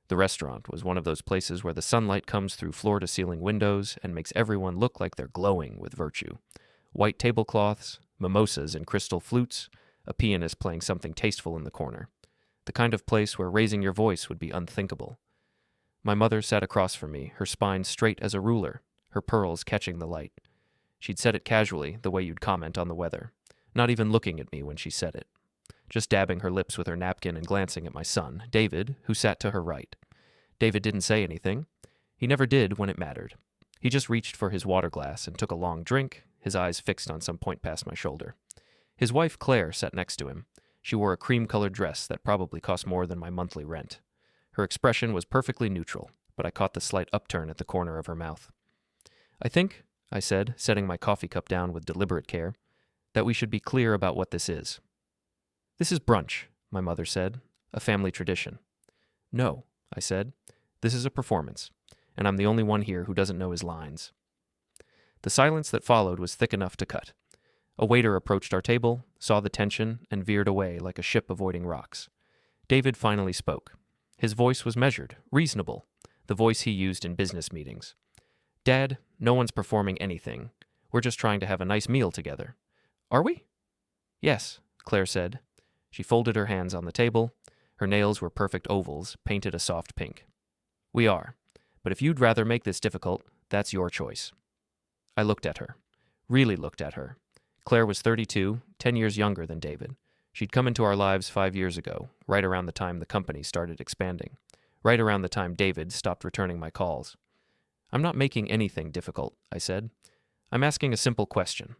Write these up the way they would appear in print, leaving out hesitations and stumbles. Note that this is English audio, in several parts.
The restaurant was one of those places where the sunlight comes through floor-to-ceiling windows and makes everyone look like they're glowing with virtue. White tablecloths, mimosas and crystal flutes, a pianist playing something tasteful in the corner. The kind of place where raising your voice would be unthinkable. My mother sat across from me, her spine straight as a ruler, her pearls catching the light. She'd said it casually, the way you'd comment on the weather, not even looking at me when she said it. Just dabbing her lips with her napkin and glancing at my son, David, who sat to her right. David didn't say anything. He never did when it mattered. He just reached for his water glass and took a long drink, his eyes fixed on some point past my shoulder. His wife, Claire, sat next to him. She wore a cream-colored dress that probably cost more than my monthly rent. Her expression was perfectly neutral, but I caught the slight upturn at the corner of her mouth. "I think," I said, setting my coffee cup down with deliberate care, "that we should be clear about what this is." "This is brunch," my mother said, "a family tradition." "No," I said, "this is a performance, and I'm the only one here who doesn't know his lines." The silence that followed was thick enough to cut. A waiter approached our table, saw the tension, and veered away like a ship avoiding rocks. David finally spoke. His voice was measured, reasonable, the voice he used in business meetings. "Dad, no one's performing anything. We're just trying to have a nice meal together." "Are we?" "Yes," Claire said. She folded her hands on the table. Her nails were perfect ovals, painted a soft pink. "We are. But if you'd rather make this difficult, that's your choice." I looked at her. Really looked at her. Claire was 32, 10 years younger than David. She'd come into our lives 5 years ago, right around the time the company started expanding. Right around the time David stopped returning my calls. "I'm not making anything difficult," I said. "I'm asking a simple question.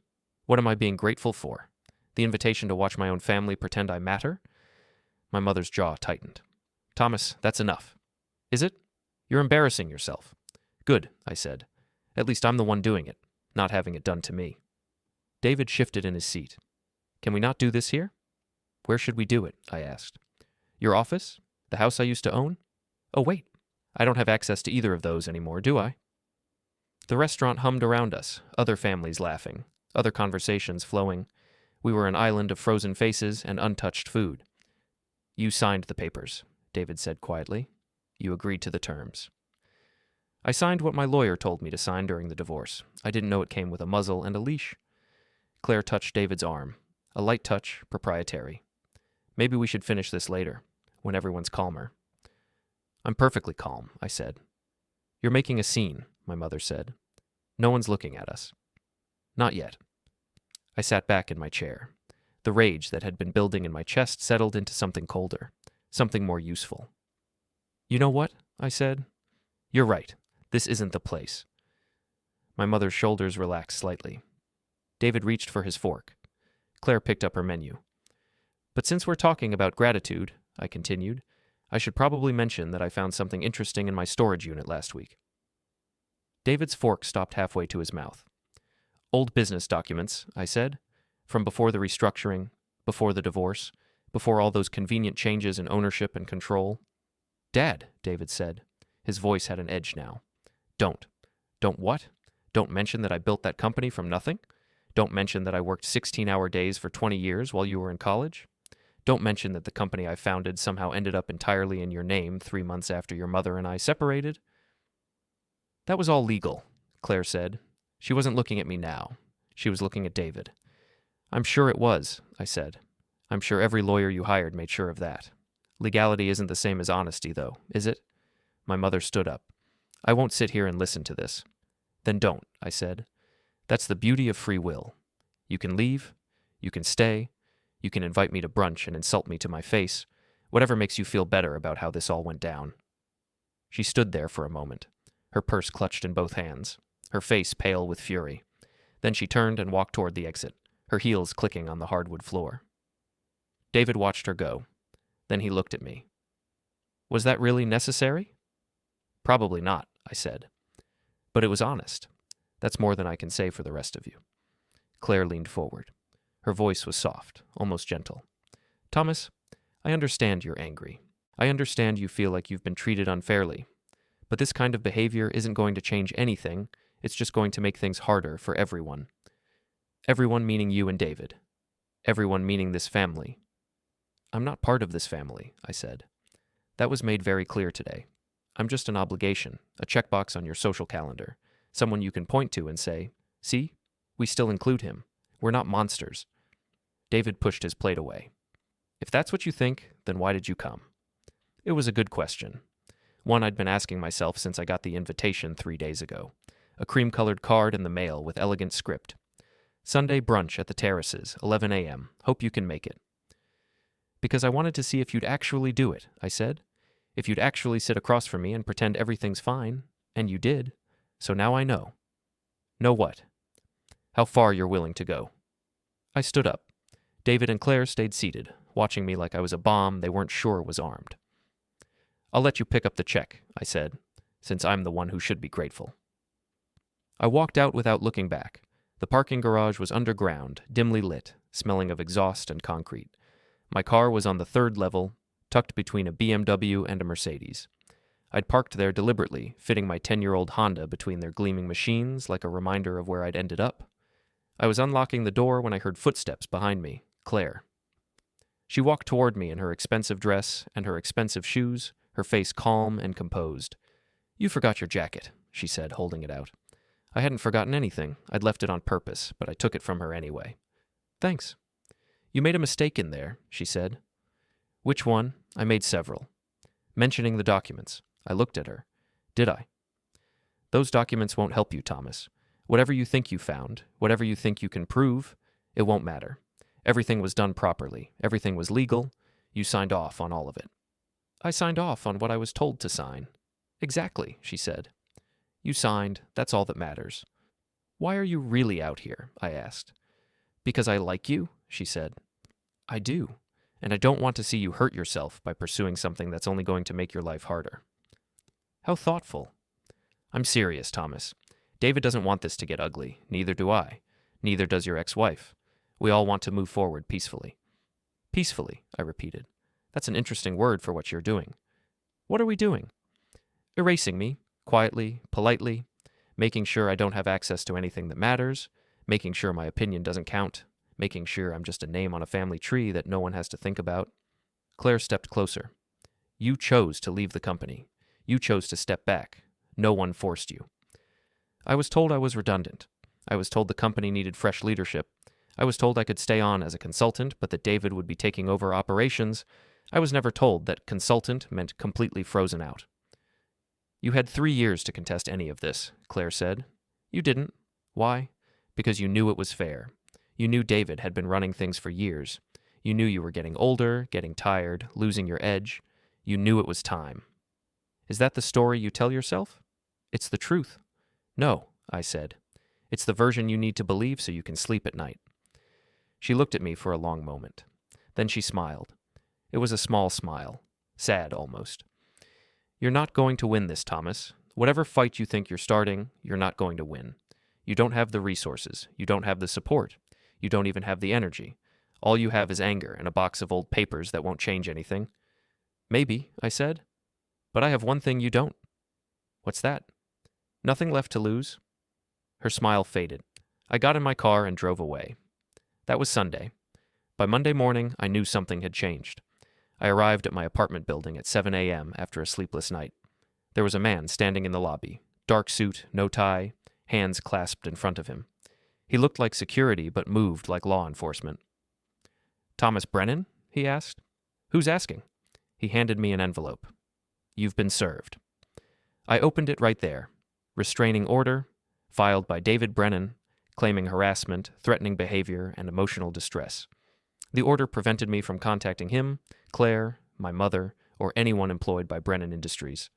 What am I being grateful for? The invitation to watch my own family pretend I matter?" My mother's jaw tightened. "Thomas, that's enough." "Is it? You're embarrassing yourself." "Good," I said. "At least I'm the one doing it, not having it done to me." David shifted in his seat. "Can we not do this here?" "Where should we do it?" I asked. "Your office? The house I used to own?" "Oh, wait. I don't have access to either of those anymore, do I?" The restaurant hummed around us, other families laughing, other conversations flowing. We were an island of frozen faces and untouched food. "You signed the papers," David said quietly. "You agreed to the terms." I signed what my lawyer told me to sign during the divorce. I didn't know it came with a muzzle and a leash. Claire touched David's arm. A light touch, proprietary. "Maybe we should finish this later, when everyone's calmer." "I'm perfectly calm," I said. "You're making a scene," my mother said. "No one's looking at us." "Not yet." I sat back in my chair. The rage that had been building in my chest settled into something colder, something more useful. "You know what?" I said. "You're right. This isn't the place." My mother's shoulders relaxed slightly. David reached for his fork. Claire picked up her menu. "But since we're talking about gratitude," I continued, "I should probably mention that I found something interesting in my storage unit last week." David's fork stopped halfway to his mouth. "Old business documents," I said, "from before the restructuring, before the divorce, before all those convenient changes in ownership and control." "Dad," David said. His voice had an edge now. "Don't. Don't what? Don't mention that I built that company from nothing? Don't mention that I worked 16-hour days for 20 years while you were in college? Don't mention that the company I founded somehow ended up entirely in your name 3 months after your mother and I separated?" "That was all legal," Claire said. She wasn't looking at me now. She was looking at David. "I'm sure it was," I said. "I'm sure every lawyer you hired made sure of that. Legality isn't the same as honesty, though, is it?" My mother stood up. "I won't sit here and listen to this." "Then don't," I said. "That's the beauty of free will. You can leave. You can stay. You can invite me to brunch and insult me to my face. Whatever makes you feel better about how this all went down." She stood there for a moment, her purse clutched in both hands, her face pale with fury. Then she turned and walked toward the exit, her heels clicking on the hardwood floor. David watched her go. Then he looked at me. "Was that really necessary?" "Probably not," I said. "But it was honest. That's more than I can say for the rest of you." Claire leaned forward. Her voice was soft, almost gentle. "Thomas, I understand you're angry. I understand you feel like you've been treated unfairly. But this kind of behavior isn't going to change anything. It's just going to make things harder for everyone. Everyone meaning you and David. Everyone meaning this family." "I'm not part of this family," I said. "That was made very clear today. I'm just an obligation, a checkbox on your social calendar, someone you can point to and say, see, we still include him. We're not monsters. David pushed his plate away. If that's what you think, then why did you come? It was a good question. One I'd been asking myself since I got the invitation 3 days ago. A cream-colored card in the mail with elegant script. Sunday brunch at the Terraces, 11 a.m. Hope you can make it. Because I wanted to see if you'd actually do it, I said. If you'd actually sit across from me and pretend everything's fine. And you did. So now I know. Know what? How far you're willing to go. I stood up. David and Claire stayed seated, watching me like I was a bomb they weren't sure was armed. I'll let you pick up the check, I said, since I'm the one who should be grateful. I walked out without looking back. The parking garage was underground, dimly lit, smelling of exhaust and concrete. My car was on the 3rd level, tucked between a BMW and a Mercedes. I'd parked there deliberately, fitting my 10-year-old Honda between their gleaming machines like a reminder of where I'd ended up. I was unlocking the door when I heard footsteps behind me, Claire. She walked toward me in her expensive dress and her expensive shoes, her face calm and composed. You forgot your jacket, she said, holding it out. I hadn't forgotten anything. I'd left it on purpose, but I took it from her anyway. Thanks. You made a mistake in there, she said. Which one? I made several. Mentioning the documents. I looked at her. Did I? Those documents won't help you, Thomas. Whatever you think you found, whatever you think you can prove, it won't matter. Everything was done properly. Everything was legal. You signed off on all of it. I signed off on what I was told to sign. Exactly, she said. You signed. That's all that matters. Why are you really out here? I asked. Because I like you, she said. I do. And I don't want to see you hurt yourself by pursuing something that's only going to make your life harder. How thoughtful. I'm serious, Thomas. David doesn't want this to get ugly. Neither do I. Neither does your ex-wife. We all want to move forward peacefully. Peacefully, I repeated. That's an interesting word for what you're doing. What are we doing? Erasing me, quietly, politely, making sure I don't have access to anything that matters, making sure my opinion doesn't count, making sure I'm just a name on a family tree that no one has to think about. Claire stepped closer. You chose to leave the company. You chose to step back. No one forced you. I was told I was redundant. I was told the company needed fresh leadership. I was told I could stay on as a consultant, but that David would be taking over operations. I was never told that consultant meant completely frozen out. You had 3 years to contest any of this, Claire said. You didn't. Why? Because you knew it was fair. You knew David had been running things for years. You knew you were getting older, getting tired, losing your edge. You knew it was time. Is that the story you tell yourself? It's the truth. No, I said. It's the version you need to believe so you can sleep at night. She looked at me for a long moment. Then she smiled. It was a small smile, sad almost. You're not going to win this, Thomas. Whatever fight you think you're starting, you're not going to win. You don't have the resources. You don't have the support. You don't even have the energy. All you have is anger and a box of old papers that won't change anything. Maybe, I said. But I have one thing you don't. What's that? Nothing left to lose. Her smile faded. I got in my car and drove away. That was Sunday. By Monday morning, I knew something had changed. I arrived at my apartment building at 7 a.m. after a sleepless night. There was a man standing in the lobby, dark suit, no tie, hands clasped in front of him. He looked like security but moved like law enforcement. Thomas Brennan? He asked. Who's asking? He handed me an envelope. You've been served. I opened it right there. Restraining order, filed by David Brennan, claiming harassment, threatening behavior, and emotional distress. The order prevented me from contacting him, Claire, my mother, or anyone employed by Brennan Industries.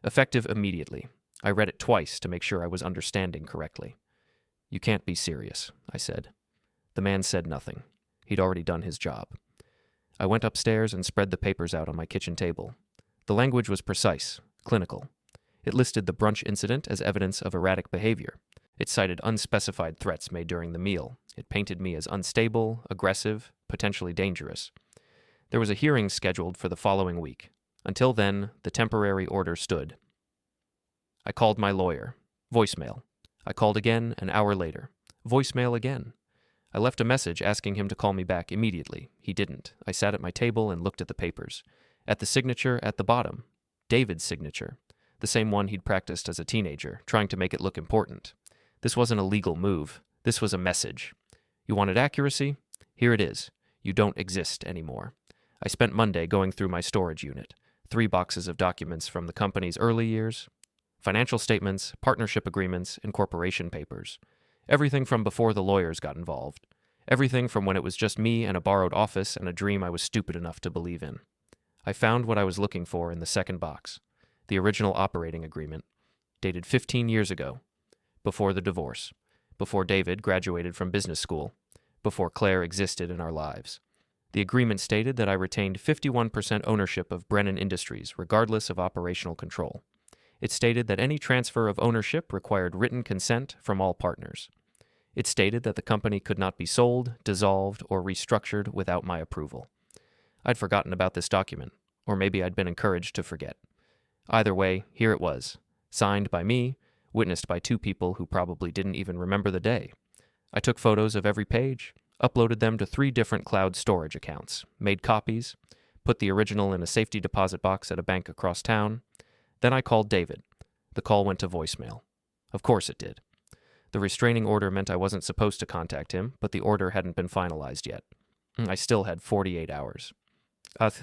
Effective immediately. I read it twice to make sure I was understanding correctly. You can't be serious, I said. The man said nothing. He'd already done his job. I went upstairs and spread the papers out on my kitchen table. The language was precise, clinical. It listed the brunch incident as evidence of erratic behavior. It cited unspecified threats made during the meal. It painted me as unstable, aggressive, potentially dangerous. There was a hearing scheduled for the following week. Until then, the temporary order stood. I called my lawyer. Voicemail. I called again an hour later. Voicemail again. I left a message asking him to call me back immediately. He didn't. I sat at my table and looked at the papers. At the signature at the bottom. David's signature. the same one he'd practiced as a teenager, trying to make it look important. This wasn't a legal move. This was a message. You wanted accuracy? Here it is. You don't exist anymore. I spent Monday going through my storage unit. 3 boxes of documents from the company's early years, financial statements, partnership agreements, and corporation papers. Everything from before the lawyers got involved. Everything from when it was just me and a borrowed office and a dream I was stupid enough to believe in. I found what I was looking for in the second box. The original operating agreement, dated 15 years ago, before the divorce, before David graduated from business school, before Claire existed in our lives. The agreement stated that I retained 51% ownership of Brennan Industries, regardless of operational control. It stated that any transfer of ownership required written consent from all partners. It stated that the company could not be sold, dissolved, or restructured without my approval. I'd forgotten about this document, or maybe I'd been encouraged to forget. Either way, here it was, signed by me, witnessed by 2 people who probably didn't even remember the day. I took photos of every page, uploaded them to 3 different cloud storage accounts, made copies, put the original in a safety deposit box at a bank across town. Then I called David. The call went to voicemail. Of course it did. The restraining order meant I wasn't supposed to contact him, but the order hadn't been finalized yet. I still had 48 hours.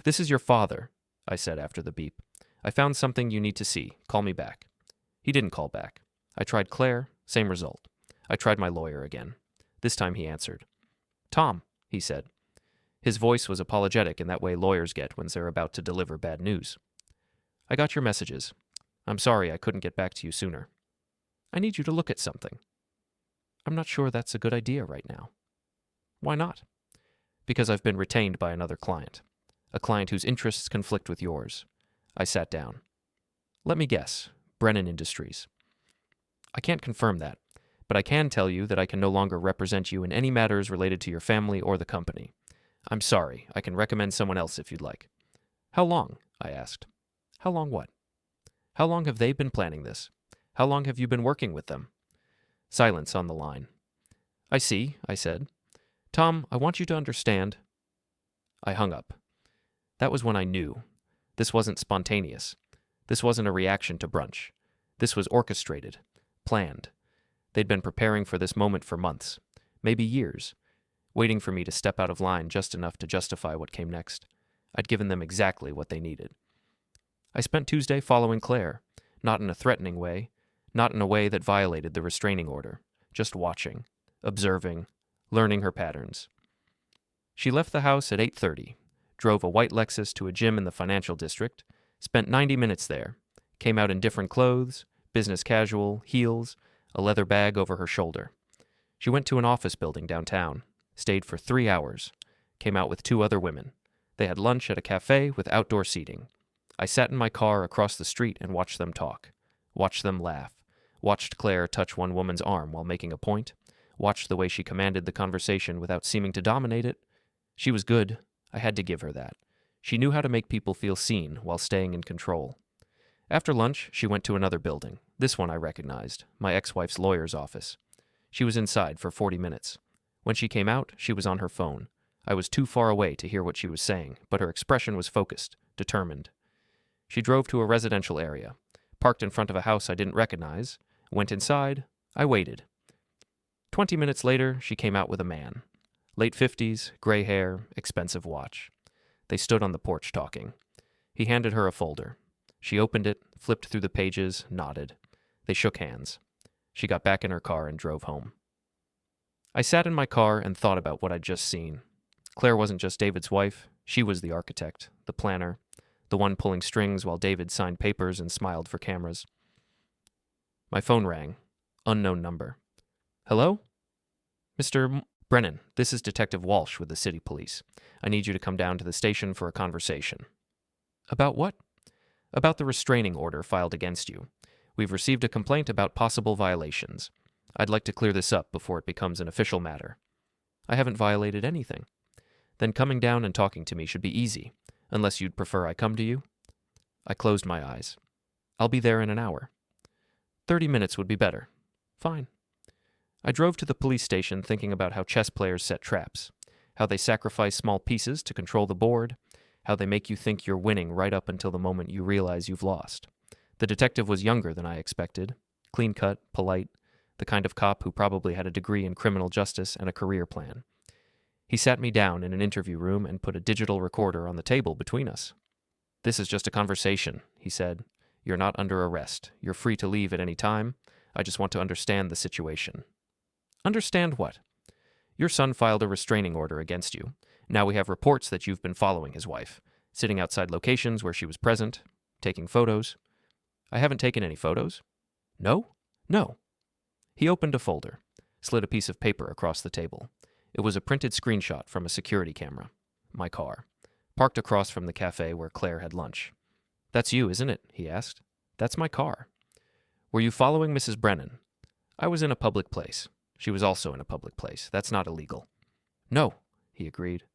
This is your father, I said after the beep. I found something you need to see. Call me back. He didn't call back. I tried Claire, same result. I tried my lawyer again. This time he answered. Tom, he said. His voice was apologetic in that way lawyers get when they're about to deliver bad news. I got your messages. I'm sorry I couldn't get back to you sooner. I need you to look at something. I'm not sure that's a good idea right now. Why not? Because I've been retained by another client. A client whose interests conflict with yours. I sat down. Let me guess. Brennan Industries. I can't confirm that, but I can tell you that I can no longer represent you in any matters related to your family or the company. I'm sorry. I can recommend someone else if you'd like. How long? I asked. How long what? How long have they been planning this? How long have you been working with them? Silence on the line. I see, I said. Tom, I want you to understand. I hung up. That was when I knew. This wasn't spontaneous. This wasn't a reaction to brunch. This was orchestrated, planned. They'd been preparing for this moment for months, maybe years, waiting for me to step out of line just enough to justify what came next. I'd given them exactly what they needed. I spent Tuesday following Claire, not in a threatening way, not in a way that violated the restraining order, just watching, observing, learning her patterns. She left the house at 8:30, drove a white Lexus to a gym in the financial district, spent 90 minutes there, came out in different clothes, business casual, heels, a leather bag over her shoulder. She went to an office building downtown, stayed for 3 hours, came out with 2 other women. They had lunch at a cafe with outdoor seating. I sat in my car across the street and watched them talk, watched them laugh, watched Claire touch one woman's arm while making a point, watched the way she commanded the conversation without seeming to dominate it. She was good. I had to give her that. She knew how to make people feel seen while staying in control. After lunch, she went to another building. This one I recognized, my ex-wife's lawyer's office. She was inside for 40 minutes. When she came out, she was on her phone. I was too far away to hear what she was saying, but her expression was focused, determined. She drove to a residential area, parked in front of a house I didn't recognize, went inside. I waited. 20 minutes later, she came out with a man. Late 50s, gray hair, expensive watch. They stood on the porch talking. He handed her a folder. She opened it, flipped through the pages, nodded. They shook hands. She got back in her car and drove home. I sat in my car and thought about what I'd just seen. Claire wasn't just David's wife. She was the architect, the planner, the one pulling strings while David signed papers and smiled for cameras. My phone rang. Unknown number. Hello? Mr. Brennan, this is Detective Walsh with the city police. I need you to come down to the station for a conversation. About what? About the restraining order filed against you. We've received a complaint about possible violations. I'd like to clear this up before it becomes an official matter. I haven't violated anything. Then coming down and talking to me should be easy, unless you'd prefer I come to you. I closed my eyes. I'll be there in an hour. 30 minutes would be better. Fine. I drove to the police station thinking about how chess players set traps, how they sacrifice small pieces to control the board, how they make you think you're winning right up until the moment you realize you've lost. The detective was younger than I expected, clean-cut, polite, the kind of cop who probably had a degree in criminal justice and a career plan. He sat me down in an interview room and put a digital recorder on the table between us. "This is just a conversation," he said. "You're not under arrest. You're free to leave at any time. I just want to understand the situation." "Understand what?" "Your son filed a restraining order against you. Now we have reports that you've been following his wife, sitting outside locations where she was present, taking photos." "I haven't taken any photos." "No?" "No." He opened a folder, slid a piece of paper across the table. It was a printed screenshot from a security camera. My car, parked across from the cafe where Claire had lunch. "That's you, isn't it?" he asked. "That's my car." "Were you following Mrs. Brennan?" "I was in a public place. She was also in a public place. That's not illegal." "No," he agreed.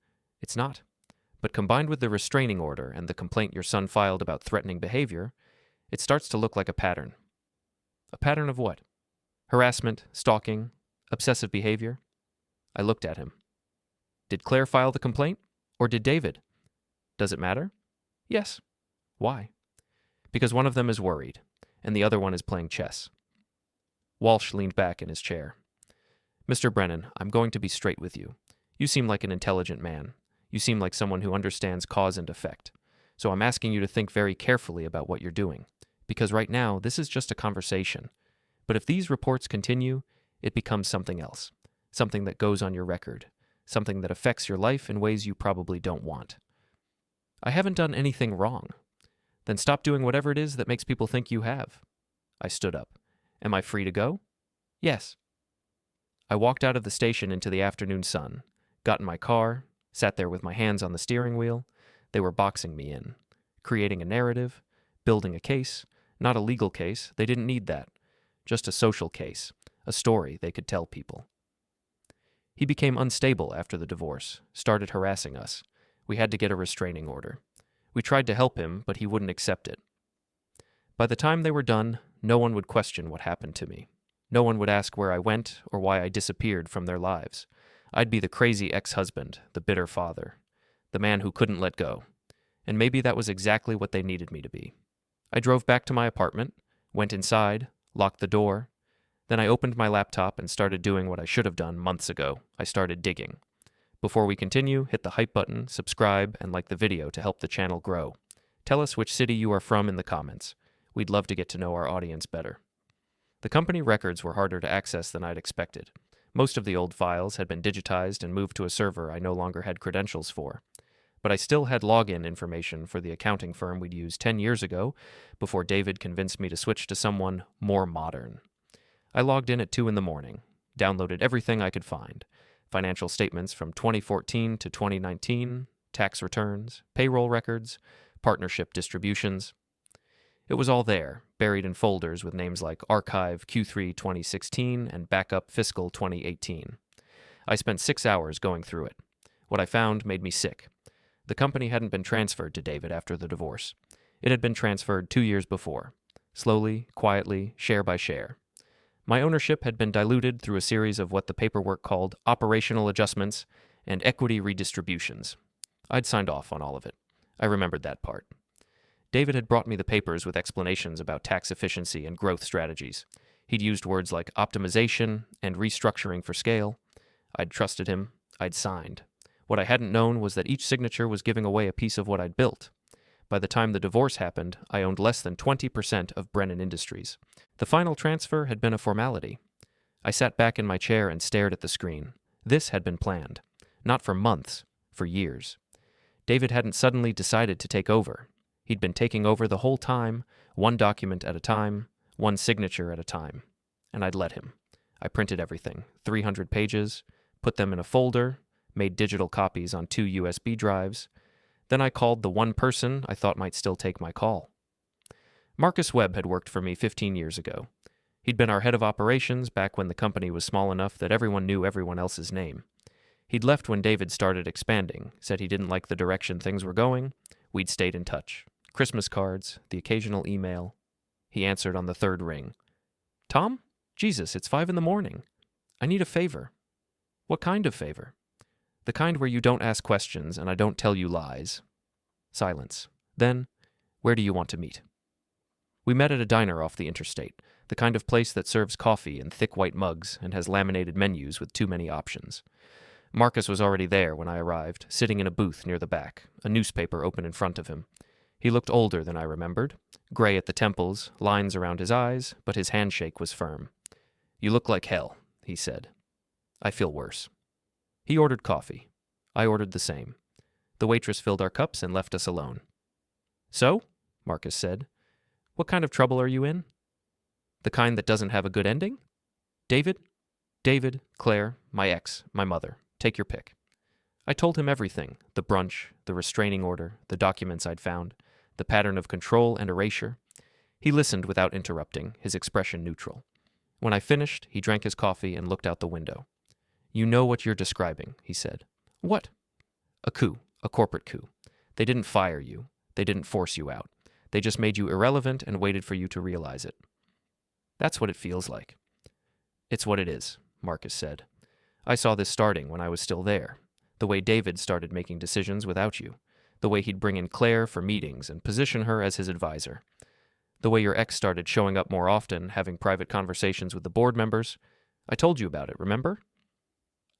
"It's not. But combined with the restraining order and the complaint your son filed about threatening behavior, it starts to look like a pattern." "A pattern of what?" "Harassment, stalking, obsessive behavior." I looked at him. "Did Claire file the complaint? Or did David?" "Does it matter?" "Yes." "Why?" "Because one of them is worried, and the other one is playing chess." Walsh leaned back in his chair. "Mr. Brennan, I'm going to be straight with you. You seem like an intelligent man. You seem like someone who understands cause and effect. So I'm asking you to think very carefully about what you're doing. Because right now, this is just a conversation. But if these reports continue, it becomes something else. Something that goes on your record. Something that affects your life in ways you probably don't want." "I haven't done anything wrong." "Then stop doing whatever it is that makes people think you have." I stood up. "Am I free to go?" "Yes." I walked out of the station into the afternoon sun, got in my car, sat there with my hands on the steering wheel. They were boxing me in, creating a narrative, building a case, not a legal case. They didn't need that. Just a social case, a story they could tell people. He became unstable after the divorce, started harassing us. We had to get a restraining order. We tried to help him, but he wouldn't accept it. By the time they were done, no one would question what happened to me. No one would ask where I went or why I disappeared from their lives. I'd be the crazy ex-husband, the bitter father, the man who couldn't let go. And maybe that was exactly what they needed me to be. I drove back to my apartment, went inside, locked the door. Then I opened my laptop and started doing what I should have done months ago. I started digging. Before we continue, hit the hype button, subscribe, and like the video to help the channel grow. Tell us which city you are from in the comments. We'd love to get to know our audience better. The company records were harder to access than I'd expected. Most of the old files had been digitized and moved to a server I no longer had credentials for. But I still had login information for the accounting firm we'd used 10 years ago before David convinced me to switch to someone more modern. I logged in at 2 in the morning, downloaded everything I could find. Financial statements from 2014 to 2019, tax returns, payroll records, partnership distributions. It was all there, buried in folders with names like Archive Q3 2016 and Backup Fiscal 2018. I spent 6 hours going through it. What I found made me sick. The company hadn't been transferred to David after the divorce. It had been transferred 2 years before, slowly, quietly, share by share. My ownership had been diluted through a series of what the paperwork called operational adjustments and equity redistributions. I'd signed off on all of it. I remembered that part. David had brought me the papers with explanations about tax efficiency and growth strategies. He'd used words like optimization and restructuring for scale. I'd trusted him. I'd signed. What I hadn't known was that each signature was giving away a piece of what I'd built. By the time the divorce happened, I owned less than 20% of Brennan Industries. The final transfer had been a formality. I sat back in my chair and stared at the screen. This had been planned. Not for months, for years. David hadn't suddenly decided to take over. He'd been taking over the whole time, one document at a time, one signature at a time. And I'd let him. I printed everything, 300 pages, put them in a folder, made digital copies on 2 USB drives. Then I called the one person I thought might still take my call. Marcus Webb had worked for me 15 years ago. He'd been our head of operations back when the company was small enough that everyone knew everyone else's name. He'd left when David started expanding, said he didn't like the direction things were going. We'd stayed in touch. Christmas cards, the occasional email. He answered on the third ring. "Tom? Jesus, it's 5 in the morning. I need a favor." "What kind of favor?" "The kind where you don't ask questions and I don't tell you lies." Silence. Then, "Where do you want to meet?" We met at a diner off the interstate, the kind of place that serves coffee in thick white mugs and has laminated menus with too many options. Marcus was already there when I arrived, sitting in a booth near the back, a newspaper open in front of him. He looked older than I remembered, gray at the temples, lines around his eyes, but his handshake was firm. "You look like hell," he said. "I feel worse." He ordered coffee. I ordered the same. The waitress filled our cups and left us alone. "So?" Marcus said. "What kind of trouble are you in?" "The kind that doesn't have a good ending?" "David, Claire, my ex, my mother. Take your pick." I told him everything, the brunch, the restraining order, the documents I'd found, the pattern of control and erasure. He listened without interrupting, his expression neutral. When I finished, he drank his coffee and looked out the window. "You know what you're describing," he said. "What?" "A coup, a corporate coup. They didn't fire you. They didn't force you out. They just made you irrelevant and waited for you to realize it." "That's what it feels like." "It's what it is," Marcus said. "I saw this starting when I was still there. The way David started making decisions without you. The way he'd bring in Claire for meetings and position her as his advisor. The way your ex started showing up more often, having private conversations with the board members. I told you about it, remember?"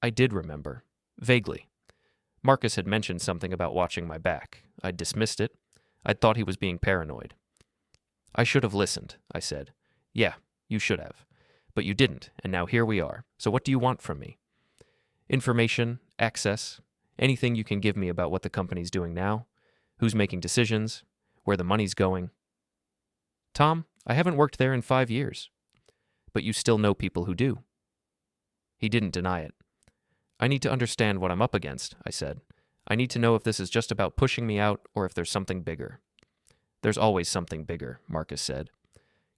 I did remember. Vaguely. Marcus had mentioned something about watching my back. I'd dismissed it. I'd thought he was being paranoid. "I should have listened," I said. "Yeah, you should have. But you didn't, and now here we are. So what do you want from me?" "Information, access, anything you can give me about what the company's doing now, who's making decisions, where the money's going." "Tom, I haven't worked there in 5 years." "But you still know people who do." He didn't deny it. "I need to understand what I'm up against," I said. "I need to know if this is just about pushing me out or if there's something bigger." "There's always something bigger," Marcus said.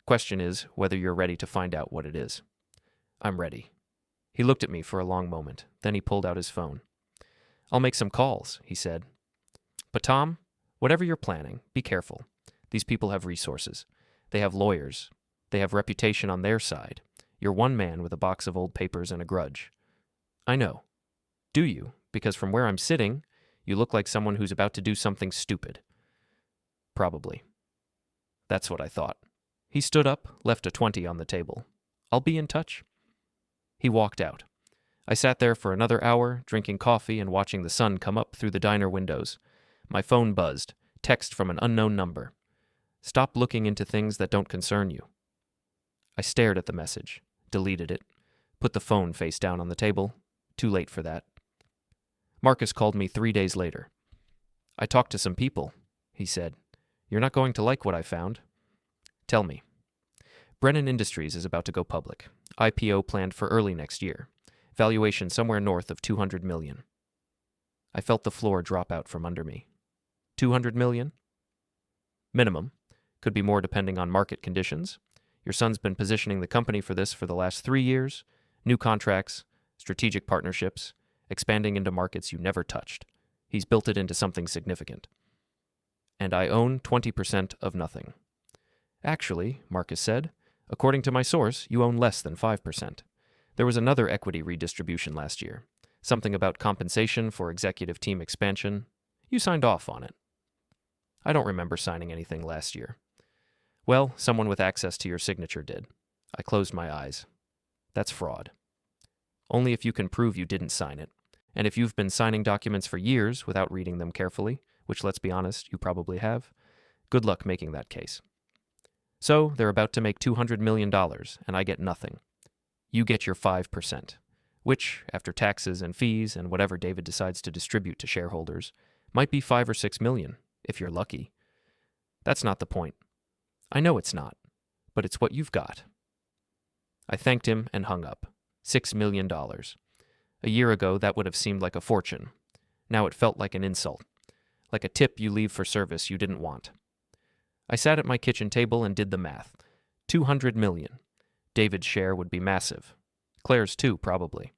"Question is whether you're ready to find out what it is." "I'm ready." He looked at me for a long moment. Then he pulled out his phone. "I'll make some calls," he said. "But Tom, whatever you're planning, be careful. These people have resources. They have lawyers. They have reputation on their side. You're one man with a box of old papers and a grudge." "I know." "Do you? Because from where I'm sitting, you look like someone who's about to do something stupid." "Probably." That's what I thought. He stood up, left a 20 on the table. "I'll be in touch." He walked out. I sat there for another hour, drinking coffee and watching the sun come up through the diner windows. My phone buzzed. Text from an unknown number. "Stop looking into things that don't concern you." I stared at the message, deleted it, put the phone face down on the table. Too late for that. Marcus called me 3 days later. "I talked to some people," he said. "You're not going to like what I found." "Tell me." "Brennan Industries is about to go public. IPO planned for early next year. Valuation somewhere north of $200 million. I felt the floor drop out from under me. $200 million? Minimum. Could be more depending on market conditions. Your son's been positioning the company for this for the last 3 years. New contracts, strategic partnerships, expanding into markets you never touched. He's built it into something significant. And I own 20% of nothing." "Actually," Marcus said, "according to my source, you own less than 5%. There was another equity redistribution last year. Something about compensation for executive team expansion. You signed off on it." "I don't remember signing anything last year." "Well, someone with access to your signature did." I closed my eyes. "That's fraud." "Only if you can prove you didn't sign it. And if you've been signing documents for years without reading them carefully, which, let's be honest, you probably have, good luck making that case." "So, they're about to make $200 million, and I get nothing. You get your 5%, which, after taxes and fees and whatever David decides to distribute to shareholders, might be $5 or $6 million, if you're lucky. That's not the point. I know it's not, but it's what you've got." I thanked him and hung up. $6 million. A year ago, that would have seemed like a fortune. Now it felt like an insult, like a tip you leave for service you didn't want. I sat at my kitchen table and did the math. $200 million. David's share would be massive. Claire's too, probably.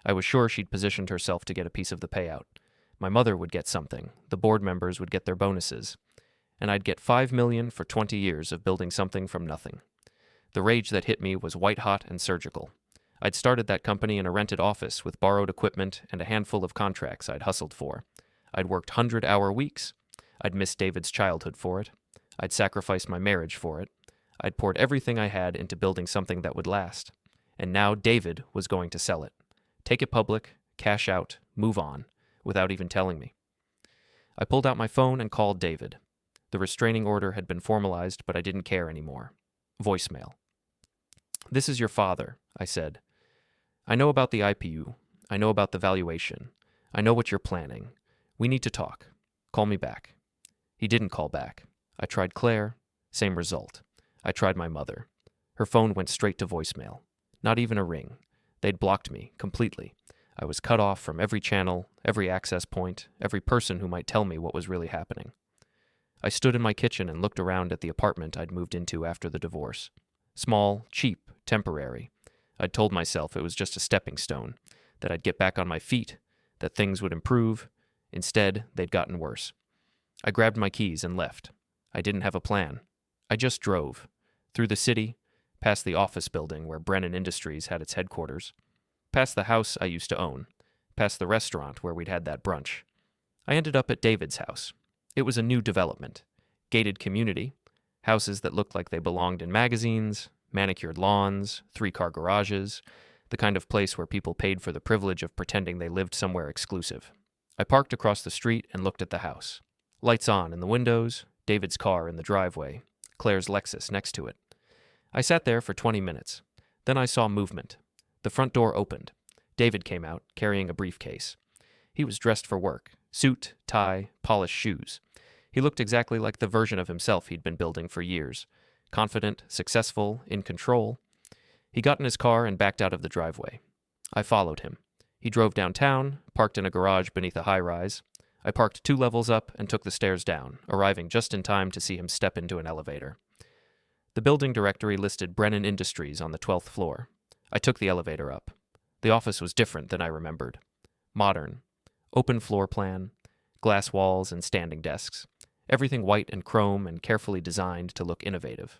I was sure she'd positioned herself to get a piece of the payout. My mother would get something. The board members would get their bonuses. And I'd get $5 million for 20 years of building something from nothing. The rage that hit me was white-hot and surgical. I'd started that company in a rented office with borrowed equipment and a handful of contracts I'd hustled for. I'd worked 100-hour weeks. I'd missed David's childhood for it. I'd sacrificed my marriage for it. I'd poured everything I had into building something that would last. And now David was going to sell it. Take it public, cash out, move on, without even telling me. I pulled out my phone and called David. The restraining order had been formalized, but I didn't care anymore. Voicemail. "This is your father," I said. "I know about the IPU. I know about the valuation. I know what you're planning. We need to talk. Call me back." He didn't call back. I tried Claire. Same result. I tried my mother. Her phone went straight to voicemail. Not even a ring. They'd blocked me completely. I was cut off from every channel, every access point, every person who might tell me what was really happening. I stood in my kitchen and looked around at the apartment I'd moved into after the divorce. Small, cheap, temporary. I'd told myself it was just a stepping stone, that I'd get back on my feet, that things would improve. Instead, they'd gotten worse. I grabbed my keys and left. I didn't have a plan. I just drove. Through the city, past the office building where Brennan Industries had its headquarters, past the house I used to own, past the restaurant where we'd had that brunch. I ended up at David's house. It was a new development. Gated community. Houses that looked like they belonged in magazines, manicured lawns, 3-car garages, the kind of place where people paid for the privilege of pretending they lived somewhere exclusive. I parked across the street and looked at the house. Lights on in the windows, David's car in the driveway, Claire's Lexus next to it. I sat there for 20 minutes. Then I saw movement. The front door opened. David came out, carrying a briefcase. He was dressed for work. Suit, tie, polished shoes. He looked exactly like the version of himself he'd been building for years. Confident, successful, in control. He got in his car and backed out of the driveway. I followed him. He drove downtown, parked in a garage beneath a high-rise. I parked 2 levels up and took the stairs down, arriving just in time to see him step into an elevator. The building directory listed Brennan Industries on the 12th floor. I took the elevator up. The office was different than I remembered. Modern. Open floor plan, glass walls and standing desks. Everything white and chrome and carefully designed to look innovative.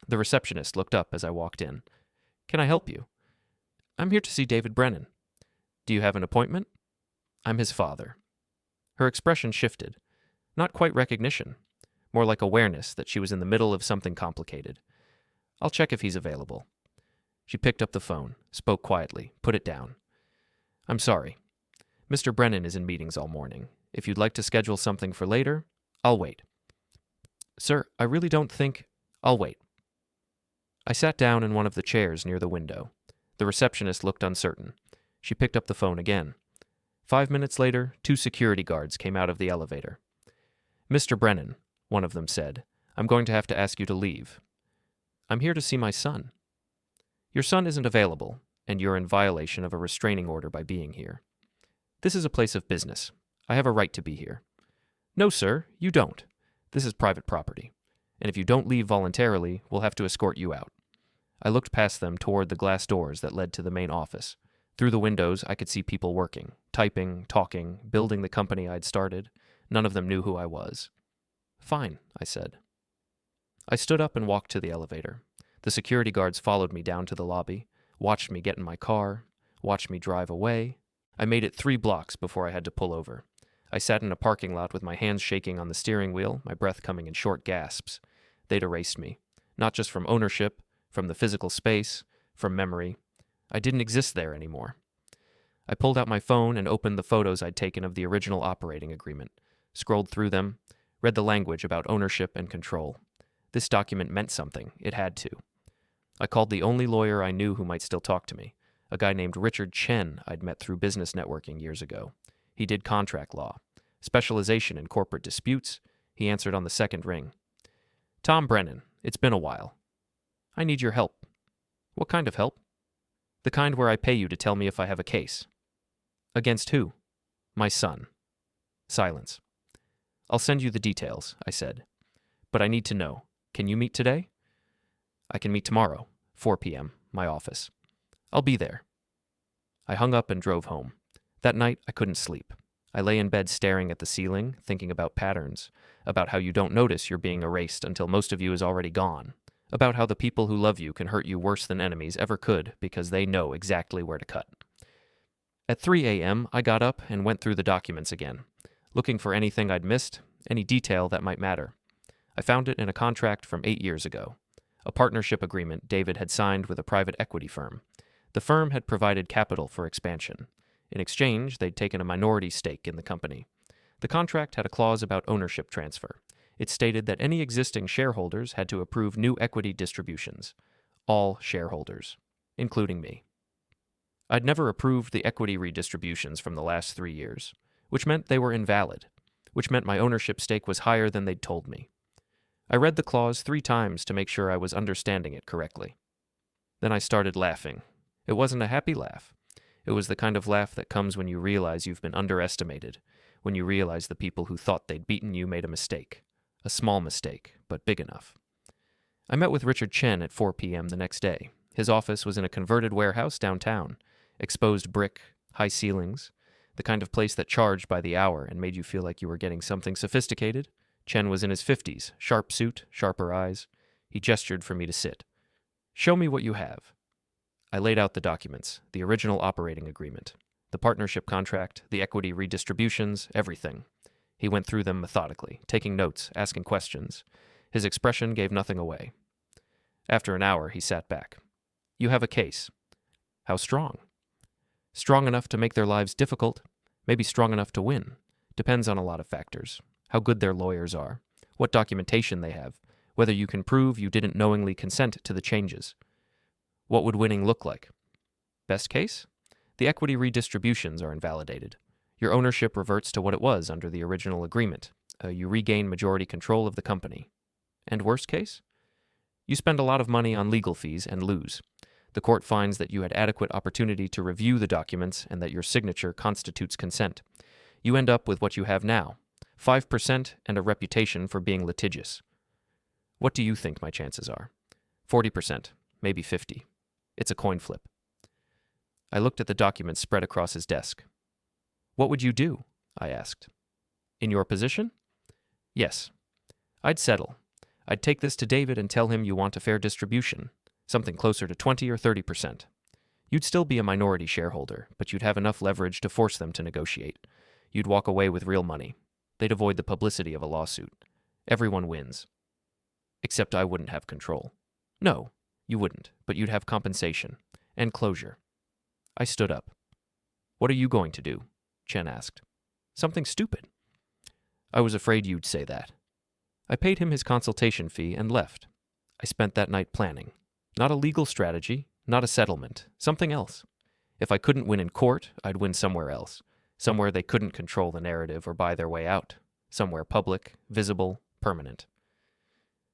The receptionist looked up as I walked in. "Can I help you?" "I'm here to see David Brennan." "Do you have an appointment?" "I'm his father." Her expression shifted. Not quite recognition. More like awareness that she was in the middle of something complicated. "I'll check if he's available." She picked up the phone, spoke quietly, put it down. "I'm sorry. Mr. Brennan is in meetings all morning. If you'd like to schedule something for later, I'll wait." "Sir, I really don't think... I'll wait." I sat down in one of the chairs near the window. The receptionist looked uncertain. She picked up the phone again. 5 minutes later, 2 security guards came out of the elevator. "Mr. Brennan," one of them said, "I'm going to have to ask you to leave." "I'm here to see my son." "Your son isn't available, and you're in violation of a restraining order by being here. This is a place of business. I have a right to be here." "No, sir, you don't. This is private property. And if you don't leave voluntarily, we'll have to escort you out." I looked past them toward the glass doors that led to the main office. Through the windows, I could see people working, typing, talking, building the company I'd started. None of them knew who I was. "Fine," I said. I stood up and walked to the elevator. The security guards followed me down to the lobby, watched me get in my car, watched me drive away. I made it 3 blocks before I had to pull over. I sat in a parking lot with my hands shaking on the steering wheel, my breath coming in short gasps. They'd erased me, not just from ownership, from the physical space, from memory. I didn't exist there anymore. I pulled out my phone and opened the photos I'd taken of the original operating agreement, scrolled through them, read the language about ownership and control. This document meant something. It had to. I called the only lawyer I knew who might still talk to me, a guy named Richard Chen I'd met through business networking years ago. He did contract law, specialization in corporate disputes. He answered on the second ring. "Tom Brennan, it's been a while. I need your help." "What kind of help?" "The kind where I pay you to tell me if I have a case." "Against who?" "My son." Silence. "I'll send you the details," I said. "But I need to know. Can you meet today?" "I can meet tomorrow, 4 p.m., my office. I'll be there." I hung up and drove home. That night, I couldn't sleep. I lay in bed staring at the ceiling, thinking about patterns, about how you don't notice you're being erased until most of you is already gone, about how the people who love you can hurt you worse than enemies ever could because they know exactly where to cut. At 3 a.m., I got up and went through the documents again, looking for anything I'd missed, any detail that might matter. I found it in a contract from 8 years ago, a partnership agreement David had signed with a private equity firm. The firm had provided capital for expansion. In exchange, they'd taken a minority stake in the company. The contract had a clause about ownership transfer. It stated that any existing shareholders had to approve new equity distributions. All shareholders, including me. I'd never approved the equity redistributions from the last 3 years, which meant they were invalid, which meant my ownership stake was higher than they'd told me. I read the clause 3 times to make sure I was understanding it correctly. Then I started laughing. It wasn't a happy laugh. It was the kind of laugh that comes when you realize you've been underestimated, when you realize the people who thought they'd beaten you made a mistake. A small mistake, but big enough. I met with Richard Chen at 4 p.m. the next day. His office was in a converted warehouse downtown. Exposed brick, high ceilings, the kind of place that charged by the hour and made you feel like you were getting something sophisticated. Chen was in his 50s, sharp suit, sharper eyes. He gestured for me to sit. "Show me what you have." I laid out the documents, the original operating agreement, the partnership contract, the equity redistributions, everything. He went through them methodically, taking notes, asking questions. His expression gave nothing away. After an hour, he sat back. "You have a case." "How strong?" "Strong enough to make their lives difficult, maybe strong enough to win. Depends on a lot of factors. How good their lawyers are, what documentation they have, whether you can prove you didn't knowingly consent to the changes. What would winning look like? Best case? The equity redistributions are invalidated. Your ownership reverts to what it was under the original agreement. You regain majority control of the company. And worst case? You spend a lot of money on legal fees and lose. The court finds that you had adequate opportunity to review the documents and that your signature constitutes consent. You end up with what you have now, 5% and a reputation for being litigious. What do you think my chances are? 40%, maybe 50. It's a coin flip." I looked at the documents spread across his desk. "What would you do?" I asked. "In your position?" "Yes. I'd settle. I'd take this to David and tell him you want a fair distribution, something closer to 20 or 30%. You'd still be a minority shareholder, but you'd have enough leverage to force them to negotiate. You'd walk away with real money. They'd avoid the publicity of a lawsuit. Everyone wins. Except I wouldn't have control." "No, you wouldn't, but you'd have compensation and closure." I stood up. "What are you going to do?" Chen asked. "Something stupid." "I was afraid you'd say that." I paid him his consultation fee and left. I spent that night planning. Not a legal strategy, not a settlement, something else. If I couldn't win in court, I'd win somewhere else. Somewhere they couldn't control the narrative or buy their way out. Somewhere public, visible, permanent.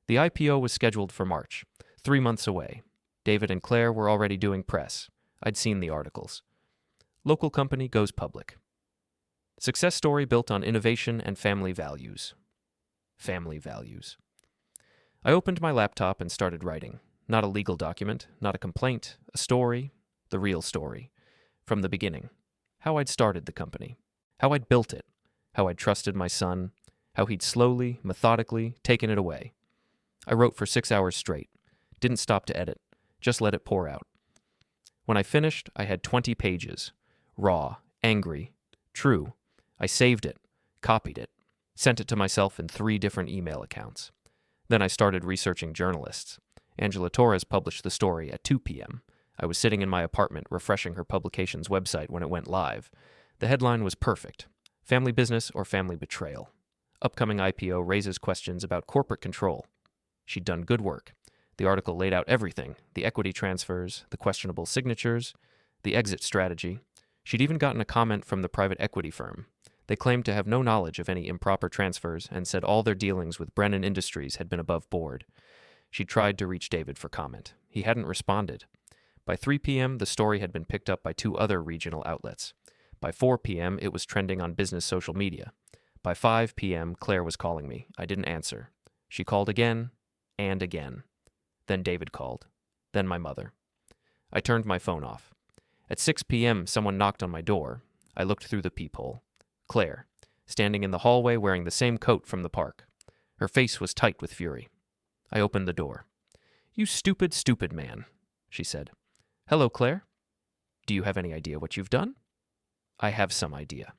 The IPO was scheduled for March, 3 months away. David and Claire were already doing press. I'd seen the articles. Local company goes public. Success story built on innovation and family values. Family values. I opened my laptop and started writing. Not a legal document, not a complaint, a story, the real story. From the beginning. How I'd started the company. How I'd built it. How I'd trusted my son. How he'd slowly, methodically taken it away. I wrote for 6 hours straight. Didn't stop to edit. Just let it pour out. When I finished, I had 20 pages. Raw, angry, true. I saved it, copied it, sent it to myself in 3 different email accounts. Then I started researching journalists. Angela Torres published the story at 2 p.m. I was sitting in my apartment refreshing her publication's website when it went live. The headline was perfect. Family business or family betrayal. Upcoming IPO raises questions about corporate control. She'd done good work. The article laid out everything, the equity transfers, the questionable signatures, the exit strategy. She'd even gotten a comment from the private equity firm. They claimed to have no knowledge of any improper transfers and said all their dealings with Brennan Industries had been above board. She tried to reach David for comment. He hadn't responded. By 3 p.m., the story had been picked up by 2 other regional outlets. By 4 p.m., it was trending on business social media. By 5 p.m., Claire was calling me. I didn't answer. She called again and again. Then David called. Then my mother. I turned my phone off. At 6 p.m., someone knocked on my door. I looked through the peephole. Claire, standing in the hallway wearing the same coat from the park. Her face was tight with fury. I opened the door. "You stupid, stupid man," she said. "Hello, Claire. Do you have any idea what you've done?" "I have some idea.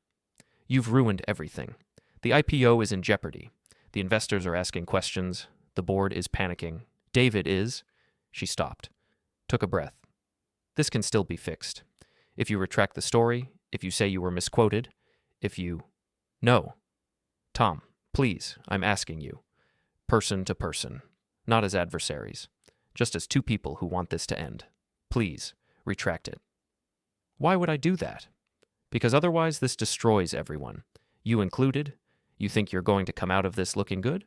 You've ruined everything. The IPO is in jeopardy. The investors are asking questions. The board is panicking. David is. She stopped. Took a breath. This can still be fixed. If you retract the story, if you say you were misquoted, if you... No. Tom, please, I'm asking you. Person to person. Not as adversaries. Just as two people who want this to end. Please, retract it. Why would I do that? Because otherwise this destroys everyone. You included. You think you're going to come out of this looking good?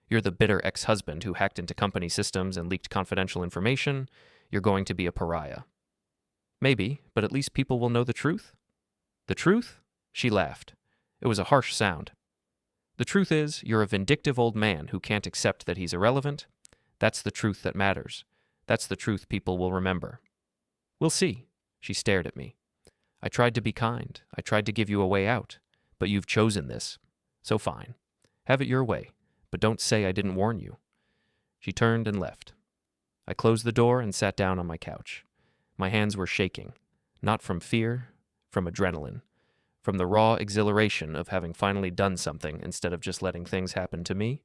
You're the bitter ex-husband who hacked into company systems and leaked confidential information. You're going to be a pariah. Maybe, but at least people will know the truth. The truth? She laughed. It was a harsh sound. The truth is, you're a vindictive old man who can't accept that he's irrelevant. That's the truth that matters. That's the truth people will remember. We'll see. She stared at me. I tried to be kind. I tried to give you a way out. But you've chosen this. So fine. Have it your way. But don't say I didn't warn you. She turned and left. I closed the door and sat down on my couch. My hands were shaking. Not from fear, from adrenaline. From the raw exhilaration of having finally done something instead of just letting things happen to me.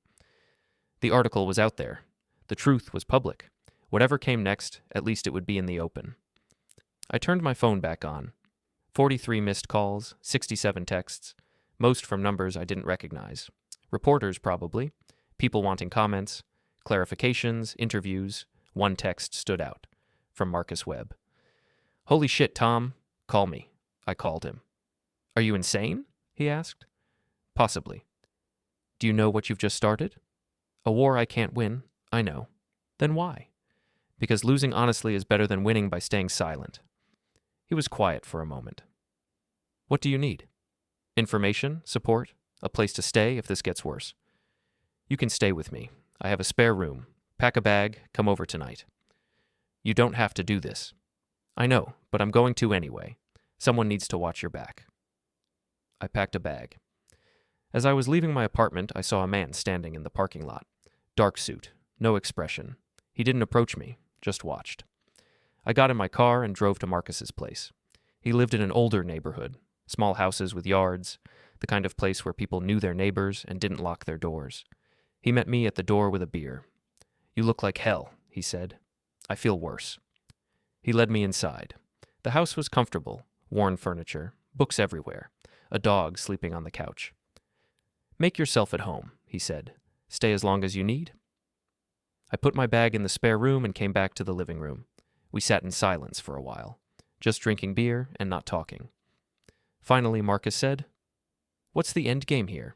The article was out there. The truth was public. Whatever came next, at least it would be in the open. I turned my phone back on. 43 missed calls, 67 texts, most from numbers I didn't recognize. Reporters, probably. People wanting comments, clarifications, interviews. One text stood out. From Marcus Webb. Holy shit, Tom. Call me. I called him. Are you insane? He asked. Possibly. Do you know what you've just started? A war I can't win. I know. Then why? Because losing honestly is better than winning by staying silent. He was quiet for a moment. What do you need? Information, support, a place to stay if this gets worse. You can stay with me. I have a spare room. Pack a bag, come over tonight. You don't have to do this. I know, but I'm going to anyway. Someone needs to watch your back. I packed a bag. As I was leaving my apartment, I saw a man standing in the parking lot. Dark suit, no expression. He didn't approach me, just watched. I got in my car and drove to Marcus's place. He lived in an older neighborhood, small houses with yards, the kind of place where people knew their neighbors and didn't lock their doors. He met me at the door with a beer. You look like hell, he said. I feel worse. He led me inside. The house was comfortable, worn furniture, books everywhere, a dog sleeping on the couch. Make yourself at home, he said. Stay as long as you need. I put my bag in the spare room and came back to the living room. We sat in silence for a while, just drinking beer and not talking. Finally, Marcus said, What's the end game here?